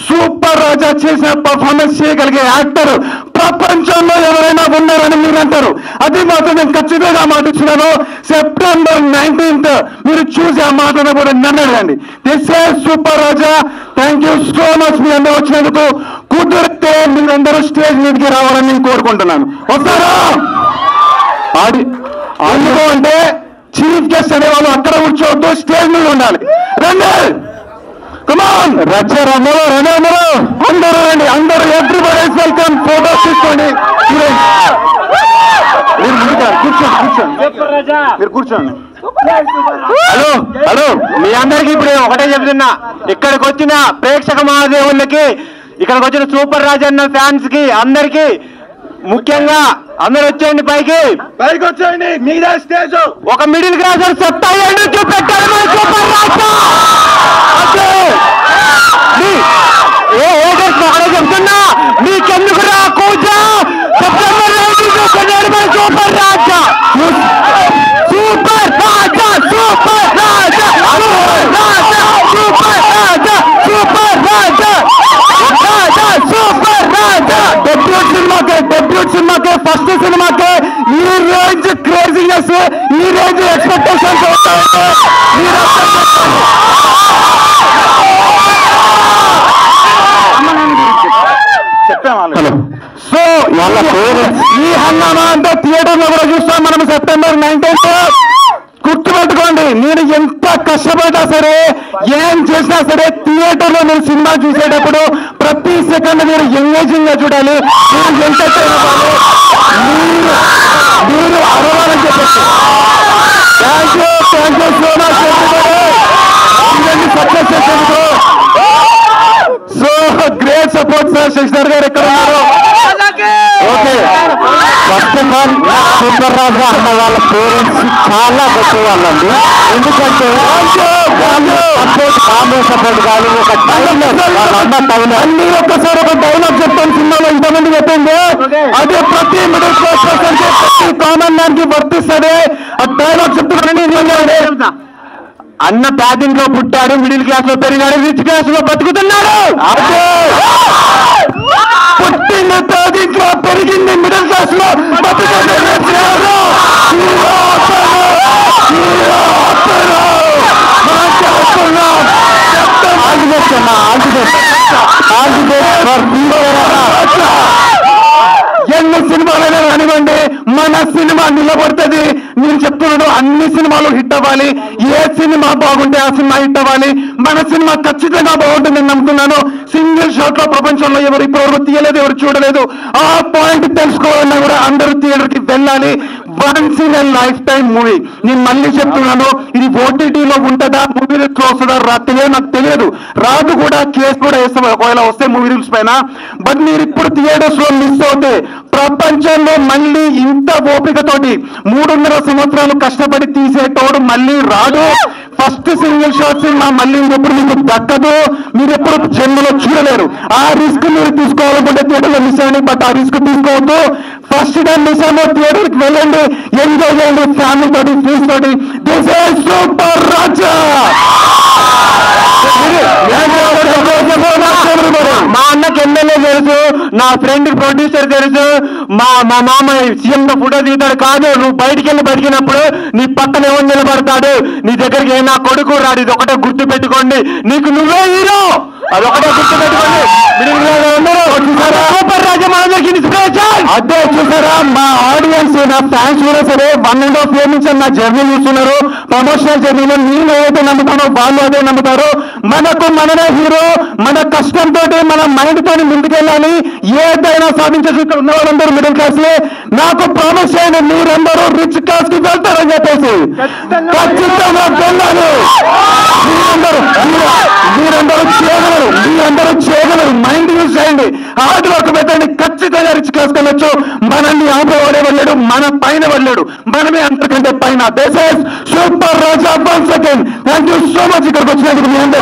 S2: super రాజా చేసిన performance చేయగలిగే actor ప్రపంచంలో ఎవరైనా ఉన్నారని మీరు అంటారు. అది మాత్రం నేను ఖచ్చితంగా మాటిస్తున్నాను. September 19th మీరు చూసి ఆ మాటను కూడా నన్ను అడగండి. This is super Raja. Thank you so much మీ అందరూ వచ్చినందుకు. కుదిరితే మీరందరూ స్టేజ్ మీదకి రావాలని నేను కోరుకుంటున్నాను. వస్తారా? అందుకు అంటే చీఫ్ గెస్ట్ అనేవాళ్ళు అక్కడ కూర్చోవద్దు, స్టేజ్ మీద ఉండాలి. రండి, కమాన్, అందరూ రండి, అందరూ ఎవ్రీబడీ ఇస్ వెల్కమ్. ఫోటోస్ తీసుకోండి. మీరు కూర్చోండి. హలో, మీ అందరికీ ఇప్పుడు ఒకటే చెప్తున్నా. ఇక్కడికి వచ్చిన ప్రేక్షక మహాదేవులకి, ఇక్కడికి వచ్చిన సూపర్ రాజన్న ఫ్యాన్స్ కి అందరికి ముఖ్యంగా అందరు వచ్చేయండి, పైకి వచ్చేయండి. మీద స్టేజ్ ఒక మిడిల్ క్లాస్ సత్తా చూపెట్టారు మన సూపర్ రాజా. చెప్తున్నా, మీకెందుకు రా కూజా? September 19 చూపెట్టారు మన సూపర్ రాజా. సూపర్ రాజా, సూపర్ రాజా, సూపర్ రాజా, సూపర్ రాజా, సూపర్ రాజా. డెబ్యూట్ సినిమాకే ఫస్ట్ సినిమాకే ఈ రేంజ్ క్రేజీనెస్, ఈ రేంజ్ ఎక్స్పెక్టేషన్స్ చెప్పాము. సో ఈ హంగామా అంతా థియేటర్ లో కూడా చూస్తాం మనం September 19th. గుర్తుపెట్టుకోండి, నేను ఎంత కష్టపడ్డా సరే, ఏం చేసినా సరే, థియేటర్ లో మీరు సినిమా చూసేటప్పుడు ప్రతి సెకండ్ మీరు ఎంగేజింగ్ గా చూడాలి, మీరు ఎంటర్టైన్ అవ్వాలి, మీరు అరవాలని చెప్పచ్చు.
S3: సూపర్ రాజా అన్న వాళ్ళ పేరెంట్స్ చాలా గొప్ప వాళ్ళండి. ఎందుకంటే సపోర్ట్ కానీ ఒక అన్ని ఒక్కసారి ఒక డైలాగ్ చెప్తాను సినిమాలో ఇంతమంది చెప్పింది. అదే ప్రతి మిడిల్ క్లాస్ ప్రతి కామన్ మ్యాన్ కి వర్తిస్తుంది. ఆ డైలాగ్ చెప్తున్నానండి. అన్న పేదింట్లో పుట్టాడు, మిడిల్ క్లాస్ లో పెరిగాడు, రిచ్ క్లాస్ లో బతుకుతున్నాడు. పుట్టిన పేదింట్లో పెరిగింది మిడిల్ క్లాస్ లో ఎన్ని సినిమాలైనా రానివ్వండి, మన సినిమా నిలబడుతుంది. నేను చెప్తున్నాను, అన్ని సినిమాలు హిట్ అవ్వాలి. ఏ సినిమా బాగుంటే ఆ సినిమా హిట్ అవ్వాలి. మన సినిమా ఖచ్చితంగా బాగుంటుంది నేను నమ్ముతున్నాను. సింగిల్ షాట్ లో ప్రపంచంలో ఎవరు ఇప్పటివరకు తీయలేదు, ఎవరు చూడలేదు. ఆ పాయింట్ తెలుసుకోవాలన్నా కూడా అందరూ థియేటర్ కి వెళ్ళాలి. Once in a life time movie. నేను మళ్ళీ చెప్తున్నాను, ఇది ఓటీటీలో ఉంటుందా, మూవీ రూల్స్ లో వస్తుందా తెలియదు, నాకు తెలియదు. రాదు కూడా, కేసు కూడా వేస్తాం ఒకవేళ వస్తే మూవీ రూల్స్ పైన. బట్ మీరు ఇప్పుడు థియేటర్స్ లో మిస్ అవుతే ప్రపంచంలో మళ్ళీ ఇంత ఓపికతోటి 3.5 సంవత్సరాలు కష్టపడి తీసేటోడు మళ్ళీ రాడు. ఫస్ట్ సింగిల్ షాట్ సినిమా మళ్ళీ ఇంకెప్పుడు మీకు దక్కదు, మీరు ఎప్పుడు జన్మలో చూడలేరు. ఆ రిస్క్ మీరు తీసుకోవాలనుకుంటే థియేటర్లో మిస్ అయ్యండి. బట్ ఆ రిస్క్ తీసుకోవద్దు. ఫస్ట్ టైం మిస్ అయ్యో థియేటర్కి వెళ్ళండి, ఎంజాయ్ చేయండి ఫ్యామిలీ తోటి, ఫ్రెండ్స్ తోటి. దిస్ ఇస్ సూపర్ రాజా. మా అన్నకి ఎమ్మెల్యే తెలుసు, నా ఫ్రెండ్ ప్రొడ్యూసర్ తెలుసు, మా మామ సీఎం తో ఫోటో దిగుతాడు. కాదు, నువ్వు బయటికి వెళ్ళి బతికినప్పుడు నీ పక్కన ఎవరు నిలబడతాడు, నీ దగ్గరికి నా కొడుకు రాడు. ఇది ఒకటే గుర్తు పెట్టుకోండి, నీకు నువ్వే హీరో, అదొకటే గుర్తు పెట్టుకోండి. సూపర్ రాజా మా అందరికి ఇన్స్పిరేషన్. అదే చూసారా, మా ఆడియన్స్, నా ఫ్యాన్స్ కూడా సరే 1.5 years నుంచి నా జర్నీ చూస్తున్నారు. ప్రమోషనల్ జర్నీలో నేను ఏదైతే నమ్ముతానో వాళ్ళు అదే నమ్ముతారు. మనకు మనమే హీరో. మన కష్టంతో, మన మైండ్ తోని ముందుకెళ్ళాలి. ఏదైనా సాధించచ్చు. ఇక్కడ ఉన్న వాళ్ళందరూ మిడిల్ క్లాస్ లే. నాకు ప్రామిస్ చేయండి, మీరందరూ రిచ్ క్లాస్ కి వెళ్తారని చెప్పేసి. ఖచ్చితంగా వెళ్ళాలి. మీరందరూ చేయగలరు. మైండ్ యూజ్ చేయండి, హార్డ్ వర్క్ పెట్టండి. ఖచ్చితంగా రిచ్ క్లాస్ వెళ్ళొచ్చు. మనల్ని ఆపేవాడే వెళ్ళాడు, మన పైన వెళ్ళాడు, మనమే అంతకంటే పైన. This is super Raja. Once again thank you so much ఇక్కడికి వచ్చినందుకు మీ అందరూ.